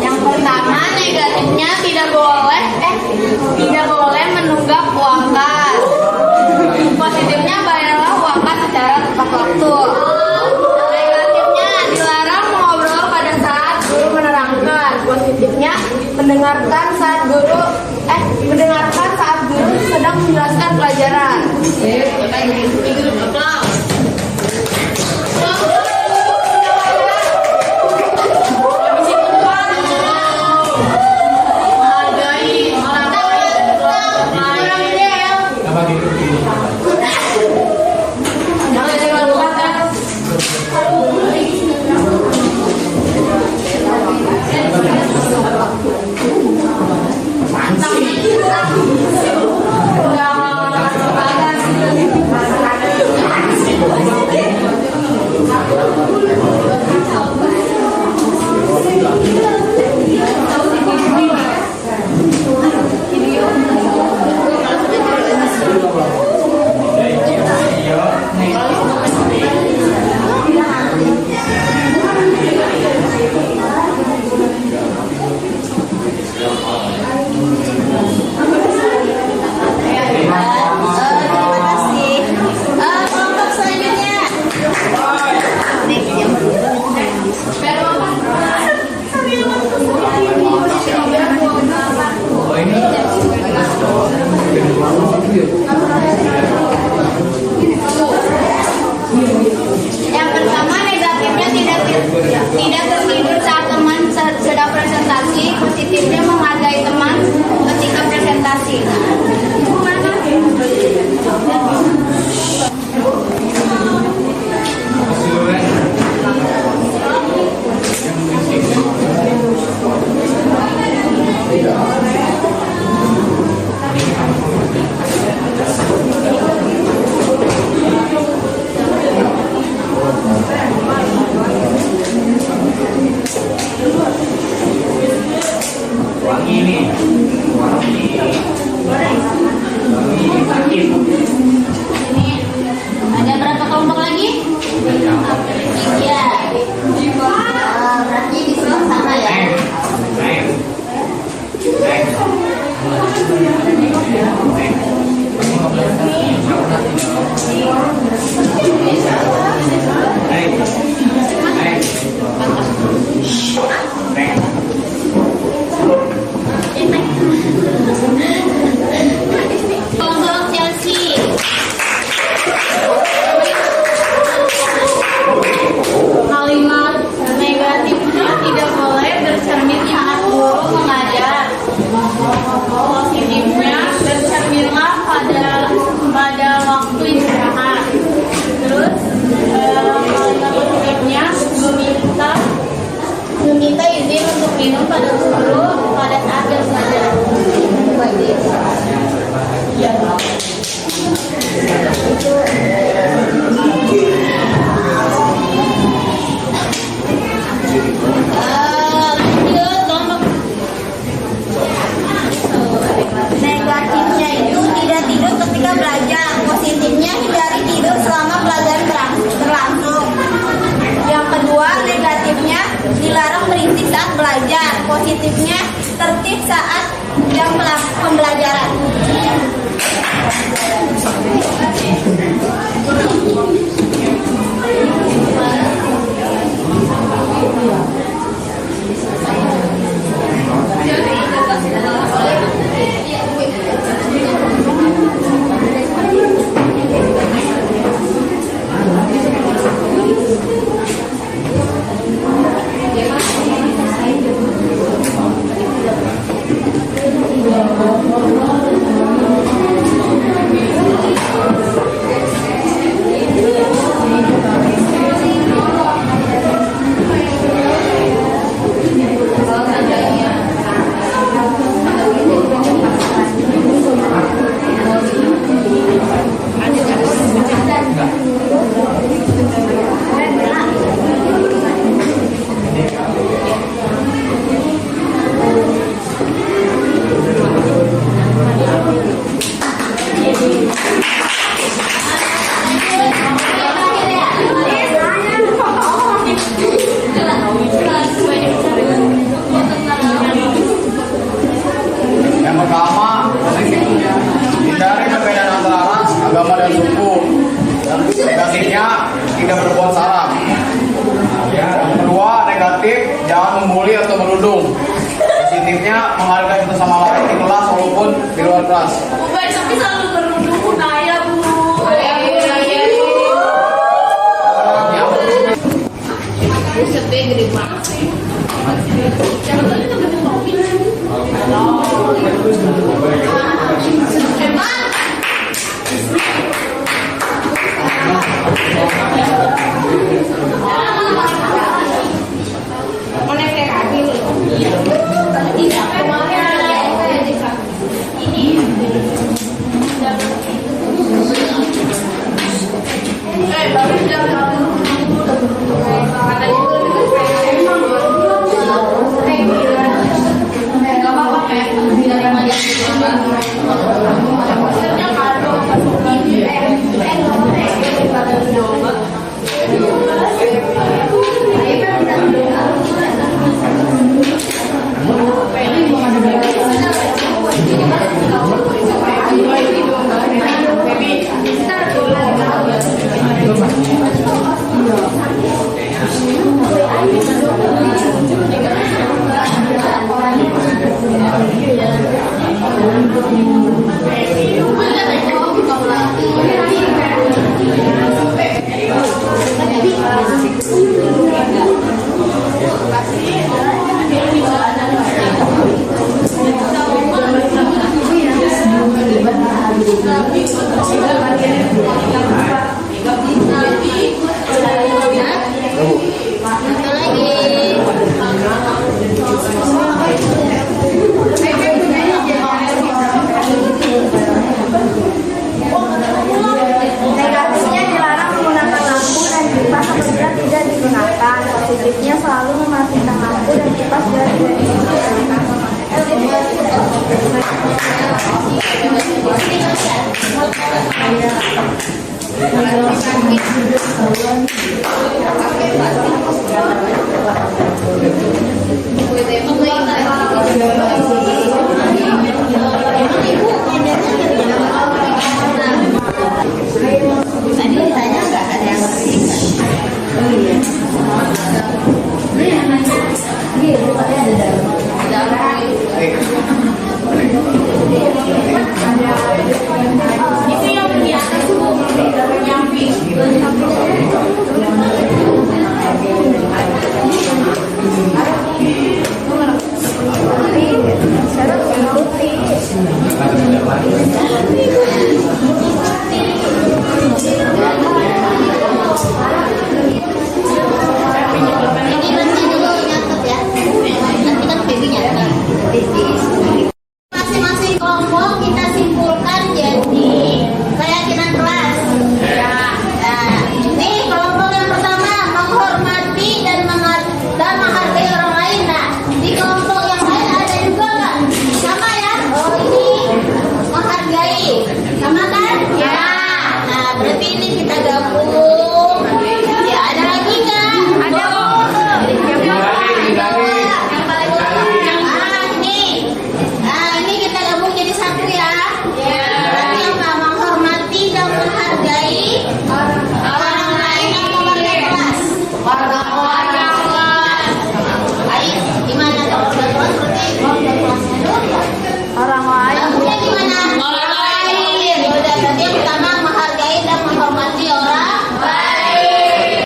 Yang pertama, negatifnya tidak boleh menunggak uang kas. Positifnya bayarlah uang kas secara tepat waktu. Negatifnya dilarang mengobrol pada saat guru menerangkan. Positifnya mendengarkan saat guru sedang menjelaskan pelajaran. kasih. Wangi nih, wangi sakit. Ini ada berapa kelompok lagi? Iya. Berarti di sebelah sana ya. Kelompok Chelsea. Kalimat negatifnya tidak boleh bercermin saat guru mengajar. Positifnya bercerminlah pada waktu istirahat. Terus kalimat positifnya meminta izin untuk minum pada guru pada saat jam belajar. Negatifnya itu tidak tidur ketika belajar. Positifnya hindari tidur selama pelajaran berlangsung. Yang kedua, negatifnya dilarang berisik saat belajar. Positifnya tertib saat jam pembelajaran. Yang pertama, hindari perbedaan antara ras, agama dan suku. Negatifnya tidak berbuat salah. Yang kedua, negatif jangan membuli atau menudung. Positifnya menghargai satu sama lain di kelas walaupun di luar kelas. Baik, tapi selalu berundung daya bu. Buset deh, gede banget sih. Yang tadi tuh gede banget. Hebat. Mana kayak kaki lu? Tidak kemarin. Ini. Baru jam katanya nggak apa-apa kayak biar aja maksudnya kado Baby, Negatifnya dilarang menggunakan lampu dan kipas apabila tidak digunakan. Positifnya selalu mematikan lampu dan kipas bila tidak digunakan. Tadi ditanya nggak ada yang ngerti nggak? Oh iya. Iya, bukannya ada dalam. Itu yang di atas Bu, yang pink. Ini nanti dulu nyatet ya. Nanti kan babynya. Masing-masing kelompok kita simpulkan jadi keyakinan kelas. Nah, ini kelompok yang pertama menghormati dan menghargai orang lain. Nah, di kelompok yang lain ada juga nggak? Sama ya? Oh ini menghargai, sama kan? Ya. Nah, berarti ini kita gabung. Ya ada lagi nggak? Ada. Ini kita gabung jadi satu ya. Berarti apa? Menghormati dan menghargai orang lain atau warga kelas. Warga kelas. Ayo, gimana kalau warga kelas? Berarti warga kelasnya dulu ya. Orang lain. Gabungnya gimana? Orang lain. Udah, berarti yang pertama menghargai dan menghormati orang lain.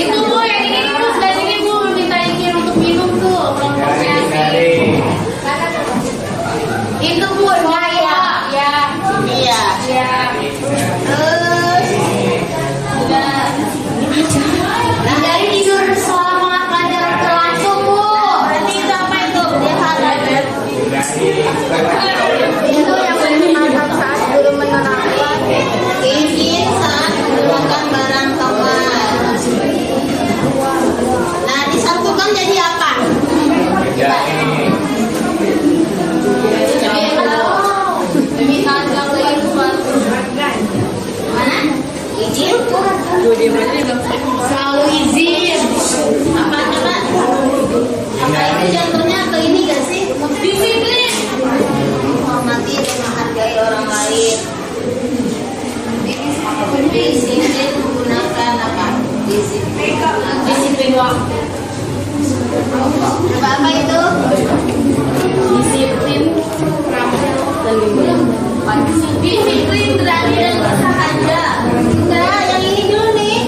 Itu Bu yang ini Bu, sebelah sini Bu, minta izin untuk minum tuh kelompoknya. Itu Bu, ya. Iya. Terus udah. Nah, dari tidur selama pelajaran berlangsung Bu. Berarti itu apa itu? Itu yang menggunakan saat guru menerangkan. Izin saat menggunakan barang kamar. Nah, disatukan jadi apa? Mana? Izin? Selalu izin. Apa coba? Apa itu contohnya ke ini gak sih? Disiplin. Menghormati dan menghargai orang lain. Disiplin menggunakan apa? Disiplin waktu. Apa itu? Disiplin, disiplin berani dan bersahaja. Enggak, yang ini dulu nih.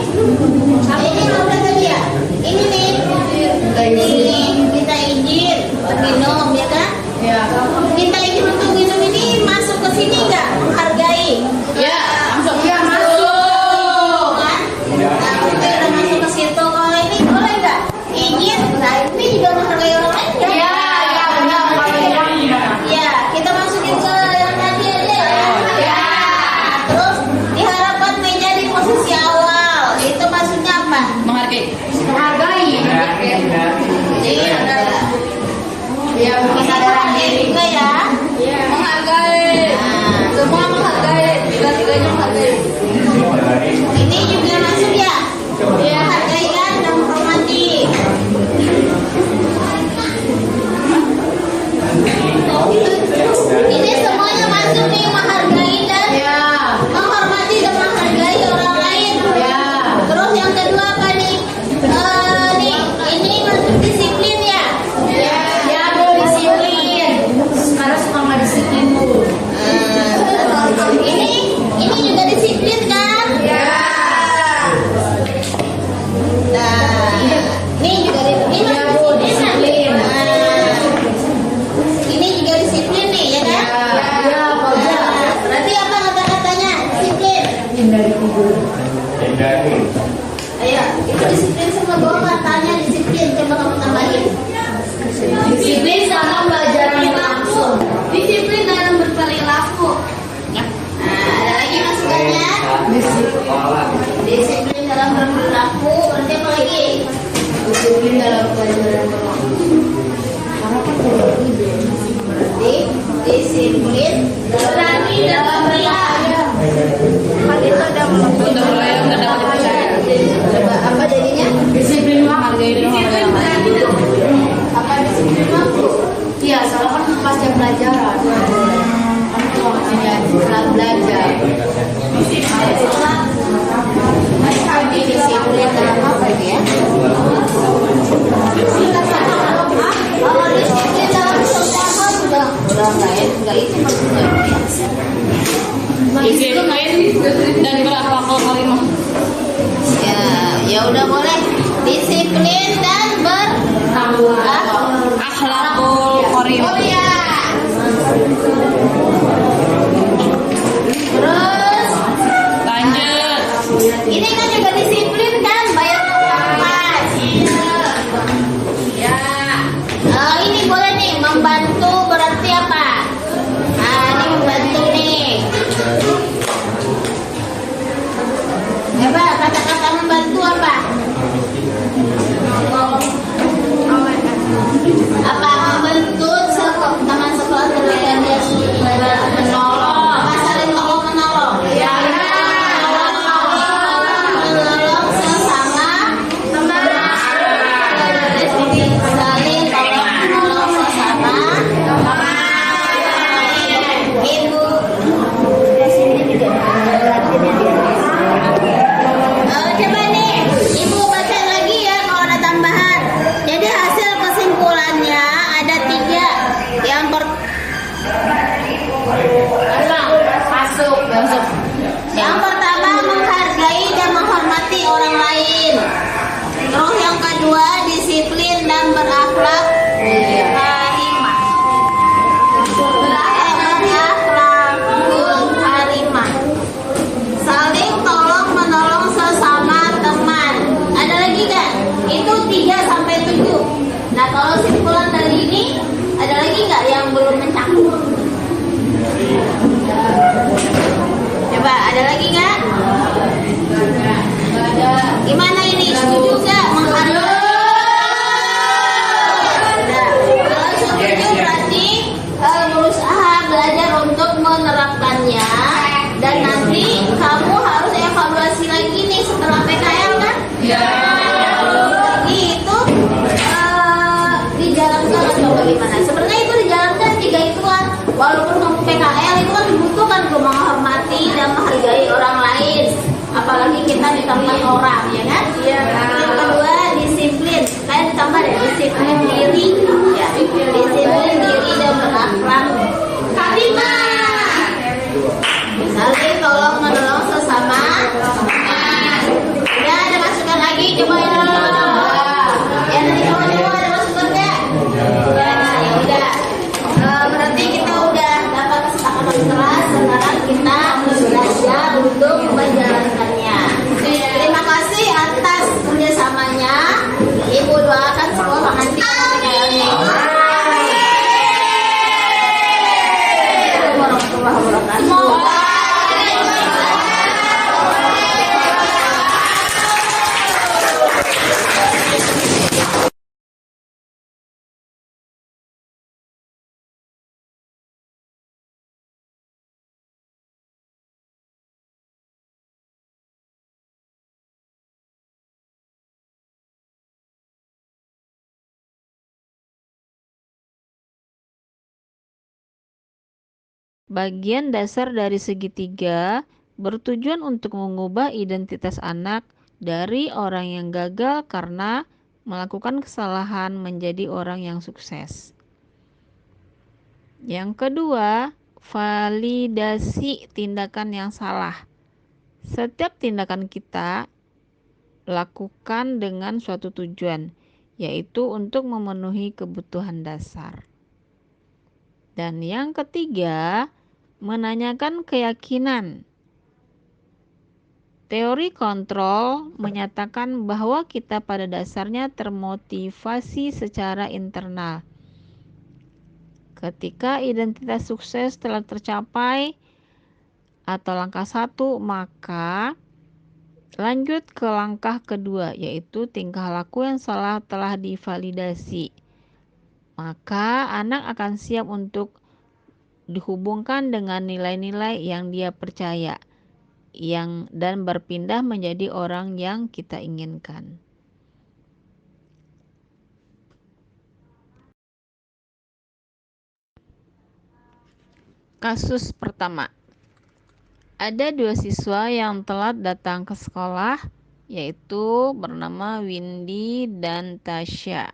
Hindari. Ayo, itu disiplin semua bawa katanya disiplin. Coba kamu tambahin. Disiplin sama belajar langsung. Disiplin dalam berperilaku. Nah, ada lagi masukannya? Disiplin dalam berperilaku. Berarti apa lagi? Disiplin dalam pelajaran berlaku. Berarti disiplin berani dalam berlaku. Kan itu udah Coba apa jadinya? Disiplin menghargai dan menghargai orang lain. Apa disiplin waktu? Iya, soalnya kan pas jam pelajaran. Kan itu waktunya setelah belajar. Ini disiplin dalam apa itu ya? Kalau disiplin dalam sosial udah enggak itu maksudnya. Disiplin dan berakhlakul karimah. Ya udah boleh. Disiplin dan Akhlakul karimah. Oh ya. Terus Lanjut. ini kan juga disiplin kan, bayar pas. Ya. Ini boleh nih membantu berarti apa? Nah, ini membantu nih. Coba kata-kata membantu apa? Apa membantu teman sekolah terlihat dia menolong, apa saling tolong menolong? Ya. Menolong sesama teman. Saling tolong menolong sesama teman. Ibu. Coba nih, Ibu baca lagi ya kalau ada tambahan. Jadi hasil kesimpulannya ada 3. Yang pertama menghargai dan menghormati orang lain. Terus yang kedua disiplin dan berakhlak karimah. Berakhlakul karimah. Saling tolong menolong sesama teman. Ada lagi nggak? Itu 3 sampai 7. Nah kalau simpulan dari ini ada lagi nggak yang belum mencakup? Coba ada lagi nggak? Gimana ini? Setuju nggak? Menghargai? Kalau setuju berarti berusaha belajar untuk menerapkannya. Dan nanti kamu harus evaluasi lagi nih setelah PKL kan? Iya. Itu dijalankan atau bagaimana? Sebenarnya itu dijalankan 3 itu kan. Walaupun kamu PKL itu kan dibutuhkan untuk menghormati dan menghargai orang lain. Apalagi kita di tempat orang, ya kan? Iya. Yang kedua disiplin. Kayak ditambah deh disiplin diri. Ya. Disiplin diri dan berakhlak karimah. Saling tolong menolong sesama. Udah ada masukan lagi? Coba ya. Ya nanti coba ada masukan nggak? Ya udah. Berarti kita udah dapat kesepakatan keras. Sekarang kita belajar untuk menjalankannya. Terima kasih atas kerjasamanya. Ibu doakan sekolah nanti PKL-nya. Warahmatullahi wabarakatuh. Bagian dasar dari segitiga bertujuan untuk mengubah identitas anak dari orang yang gagal karena melakukan kesalahan menjadi orang yang sukses. Yang kedua, validasi tindakan yang salah. Setiap tindakan kita lakukan dengan suatu tujuan, yaitu untuk memenuhi kebutuhan dasar. Dan yang ketiga, menanyakan keyakinan. Teori kontrol menyatakan bahwa kita pada dasarnya termotivasi secara internal. Ketika identitas sukses telah tercapai atau langkah 1, maka lanjut ke langkah kedua, yaitu tingkah laku yang salah telah divalidasi. Maka anak akan siap untuk dihubungkan dengan nilai-nilai yang dia percaya dan berpindah menjadi orang yang kita inginkan. Kasus pertama. Ada 2 siswa yang telat datang ke sekolah, yaitu bernama Windy dan Tasya.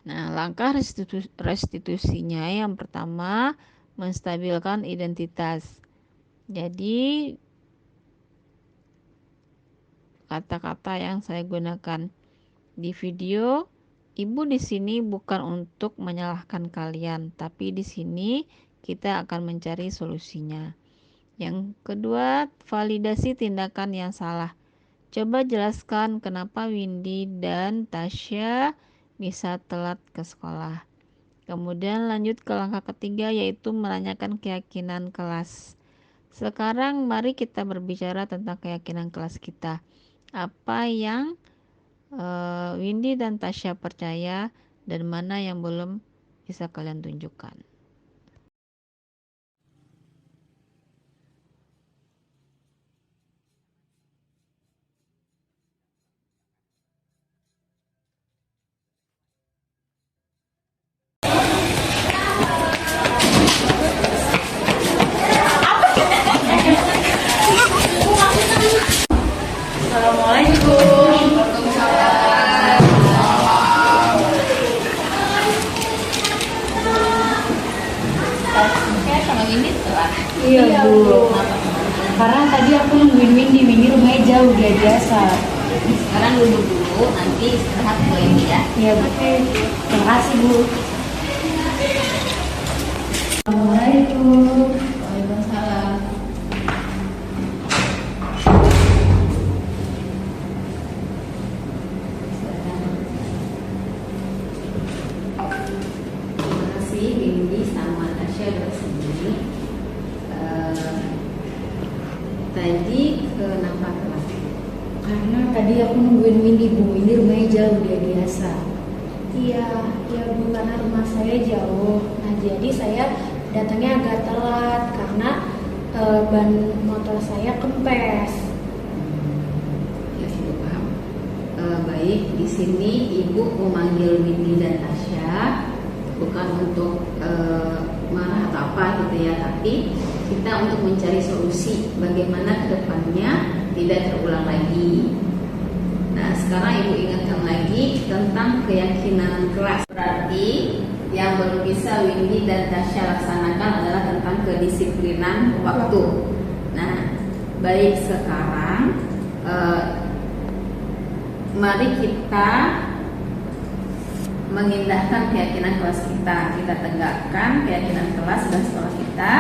Nah, langkah restitusinya yang pertama, menstabilkan identitas. Jadi kata-kata yang saya gunakan di video, ibu di sini bukan untuk menyalahkan kalian, tapi di sini kita akan mencari solusinya. Yang kedua, validasi tindakan yang salah. Coba jelaskan kenapa Windy dan Tasya bisa telat ke sekolah. Kemudian lanjut ke langkah ketiga, yaitu menanyakan keyakinan kelas. Sekarang mari kita berbicara tentang keyakinan kelas kita. Apa yang Windy dan Tasya percaya dan mana yang belum bisa kalian tunjukkan. Iya Bu, karena tadi aku nungguin Windy rumahnya jauh, dia biasa. Sekarang duduk dulu, nanti istirahat Bu ini ya. Iya Bu, terima kasih Bu. Assalamualaikum. Waalaikumsalam. Terima kasih Windy sama Tasya udah kesini. Tadi kenapa telat? Karena tadi aku nungguin Windy Bu, ini rumahnya jauh, dia biasa. Iya Bu, karena rumah saya jauh. Nah jadi saya datangnya agak telat karena ban motor saya kempes. Ya Ibu paham. Baik, di sini Ibu memanggil Windy dan Tasya bukan untuk marah atau apa gitu ya, tapi kita untuk mencari solusi bagaimana kedepannya tidak terulang lagi. Nah, sekarang Ibu ingatkan lagi tentang keyakinan kelas. Berarti yang baru bisa Windy dan Tasya laksanakan adalah tentang kedisiplinan waktu. Nah, baik sekarang mari kita mengindahkan keyakinan kelas kita. Kita tegakkan keyakinan kelas dan sekolah kita.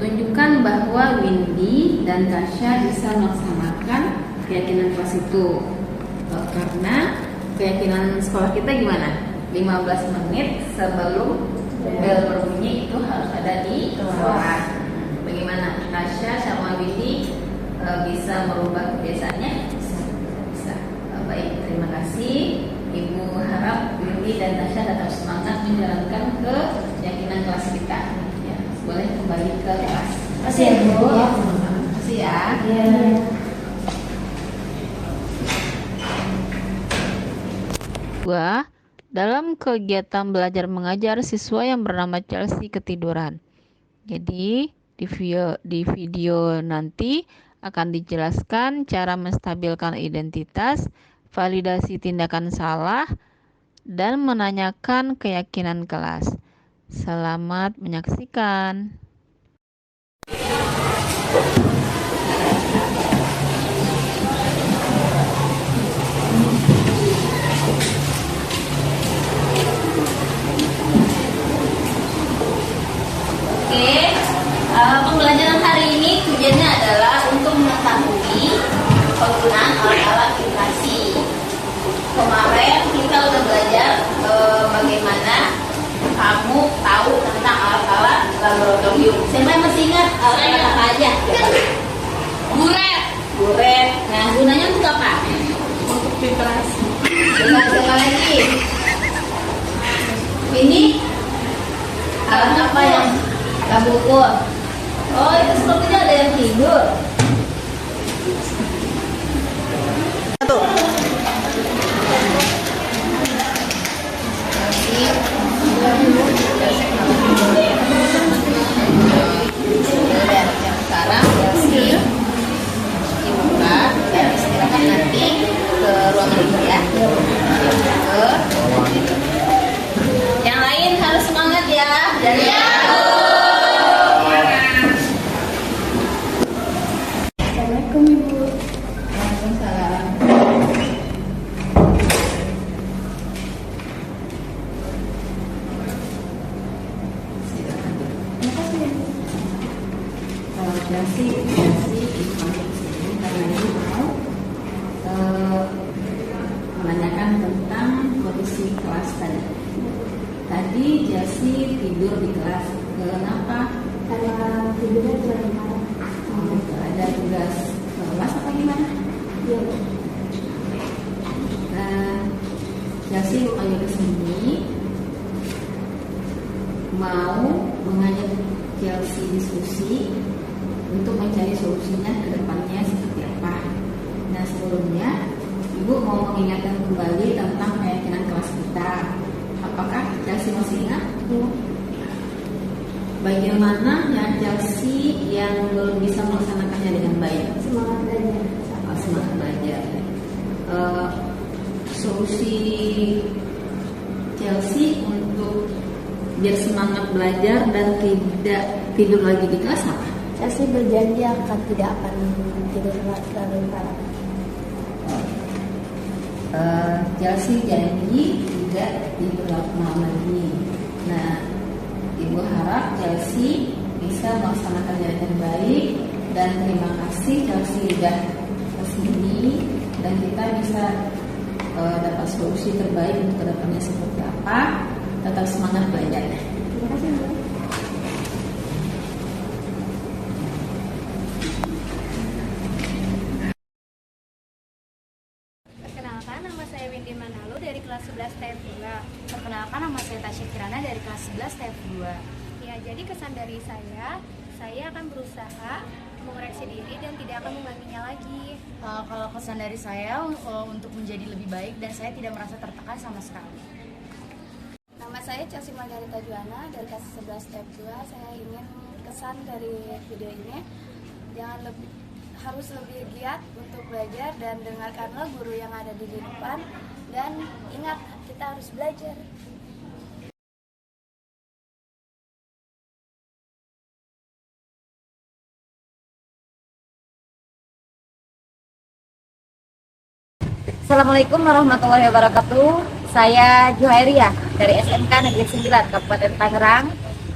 Tunjukkan bahwa Windy dan Tasya bisa melaksanakan keyakinan kelas itu. Karena keyakinan sekolah kita gimana? 15 menit sebelum bel berbunyi itu harus ada di sekolah. Bagaimana Tasya sama Windy bisa merubah kebiasaannya? Bisa. Baik, terima kasih. Ibu harap Windy dan Tasya tetap semangat menjalankan keyakinan kelas kita. Ya, boleh kembali ke kelas. Terima kasih ya Bu. Terima kasih ya. Dua, dalam kegiatan belajar mengajar, siswa yang bernama Chelsea ketiduran. Jadi di video nanti akan dijelaskan cara menstabilkan identitas, validasi tindakan salah, dan menanyakan keyakinan kelas. Selamat menyaksikan. Oke, pembelajaran hari ini tujuannya adalah untuk kamu tahu tentang alat-alat laboratorium? Siapa yang masih ingat alat-alat apa aja? Buret. Buret. Nah, gunanya untuk apa? Untuk filtrasi. Siapa lagi? Ini alat apa yang kamu ukur? Oh, itu sepertinya ada yang tidur. Sekarang dibuka dan istirahat nanti ke ruang guru ya. Yang lain harus semangat ya. Dan Assalamualaikum Ibu. Waalaikumsalam. Jasi dipanggil sini karena ibu mau menanyakan tentang kondisi kelas tadi. Tadi Jasi tidur di kelas. Kenapa? Karena tidurnya terlalu malam. Ada tugas kelas apa gimana? Iya. Jasi panggil ke sini mau mengajak Chelsea diskusi untuk mencari solusinya ke depannya seperti apa. Nah, sebelumnya Ibu mau mengingatkan kembali tentang keyakinan kelas kita. Apakah Chelsea masih ingat? Iya. Bagaimana ya Chelsea yang belum bisa melaksanakannya dengan baik? Semangat belajar. Semangat belajar. Solusi Chelsea untuk biar semangat belajar dan tidak tidur lagi di kelas apa? Chelsea berjanji tidak akan tidur terlalu parah. Chelsea janji tidak tidur malam lagi. Nah, Ibu harap Chelsea bisa melaksanakannya dengan baik dan terima kasih Chelsea sudah kesini dan kita bisa dapat solusi terbaik untuk kedepannya seperti apa. Tetap semangat belajar. Terima kasih Bu. Perkenalkan, nama saya Windy Manalu dari kelas 11 TF2. Perkenalkan, nama saya Tasya Kirana dari kelas 11 TF2. Ya, jadi kesan dari saya akan berusaha mengoreksi diri dan tidak akan mengulanginya lagi. Kalau kesan dari saya untuk menjadi lebih baik dan saya tidak merasa tertekan sama sekali. Nama saya Chelsea Margarita Juana dari kelas 11 TF2. Saya ingin kesan dari video ini harus lebih giat untuk belajar dan dengarkanlah guru yang ada di depan dan ingat kita harus belajar. Assalamualaikum warahmatullahi wabarakatuh. Saya Juhairiyah dari SMK Negeri 9 Kabupaten Tangerang.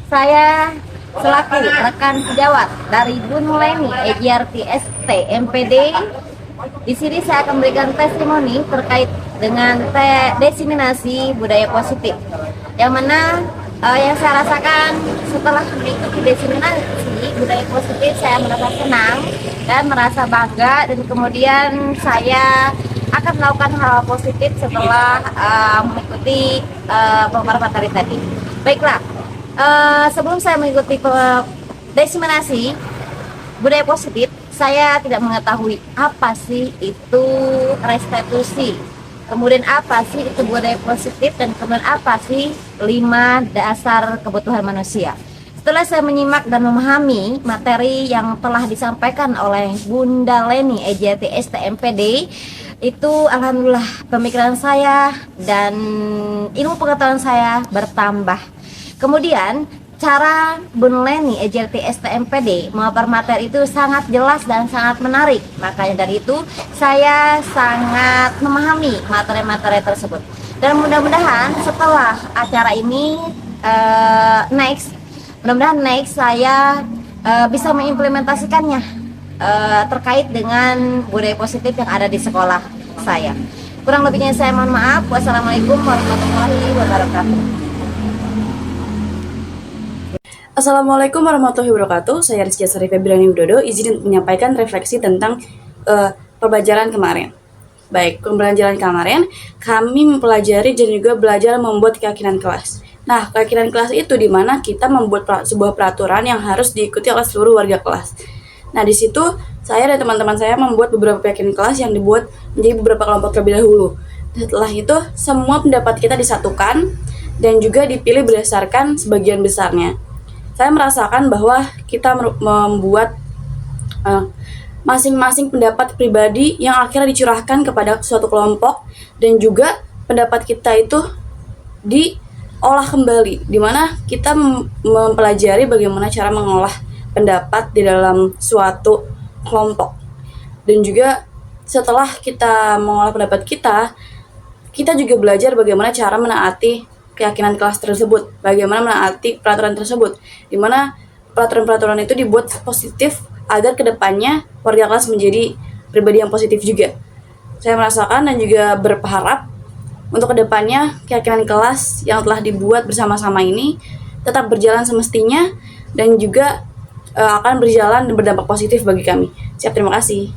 Saya selaku rekan sejawat dari Bun Leni EJRT ST MPD. Di sini saya akan memberikan testimoni terkait dengan diseminasi budaya positif. Yang mana yang saya rasakan setelah mengikuti diseminasi budaya positif, saya merasa senang dan merasa bangga, dan kemudian saya akan melakukan hal positif setelah mengikuti pemaparan materi tadi. Baiklah, sebelum saya mengikuti diseminasi budaya positif, saya tidak mengetahui apa sih itu restitusi, kemudian apa sih itu budaya positif, dan kemudian apa sih 5 dasar kebutuhan manusia. Setelah saya menyimak dan memahami materi yang telah disampaikan oleh Bunda Leni EJRT ST MPD, itu alhamdulillah pemikiran saya dan ilmu pengetahuan saya bertambah. Kemudian cara Bun Leni EJRT ST MPD memaparkan materi itu sangat jelas dan sangat menarik. Makanya dari itu saya sangat memahami materi-materi tersebut. Dan mudah-mudahan setelah acara ini mudah-mudahan next saya bisa mengimplementasikannya terkait dengan budaya positif yang ada di sekolah saya. Kurang lebihnya saya mohon maaf. Wassalamualaikum warahmatullahi wabarakatuh. Assalamualaikum warahmatullahi wabarakatuh. Saya Rizky Asari Febriani Widodo, izin untuk menyampaikan refleksi tentang pembelajaran kemarin. Baik, pembelajaran kemarin kami mempelajari dan juga belajar membuat keyakinan kelas. Nah, keyakinan kelas itu di mana kita membuat sebuah peraturan yang harus diikuti oleh seluruh warga kelas. Nah, di situ saya dan teman-teman saya membuat beberapa keyakinan kelas yang dibuat menjadi beberapa kelompok terlebih dahulu. Setelah itu, semua pendapat kita disatukan dan juga dipilih berdasarkan sebagian besarnya. Saya merasakan bahwa kita membuat masing-masing pendapat pribadi yang akhirnya dicurahkan kepada suatu kelompok, dan juga pendapat kita itu diolah kembali, di mana kita mempelajari bagaimana cara mengolah pendapat di dalam suatu kelompok. Dan juga setelah kita mengolah pendapat kita juga belajar bagaimana cara menaati keyakinan kelas tersebut, bagaimana menaati peraturan tersebut, di mana peraturan-peraturan itu dibuat positif agar kedepannya warga kelas menjadi pribadi yang positif juga. Saya merasakan dan juga berharap untuk kedepannya keyakinan kelas yang telah dibuat bersama-sama ini tetap berjalan semestinya dan juga akan berjalan dan berdampak positif bagi kami. Siap, terima kasih.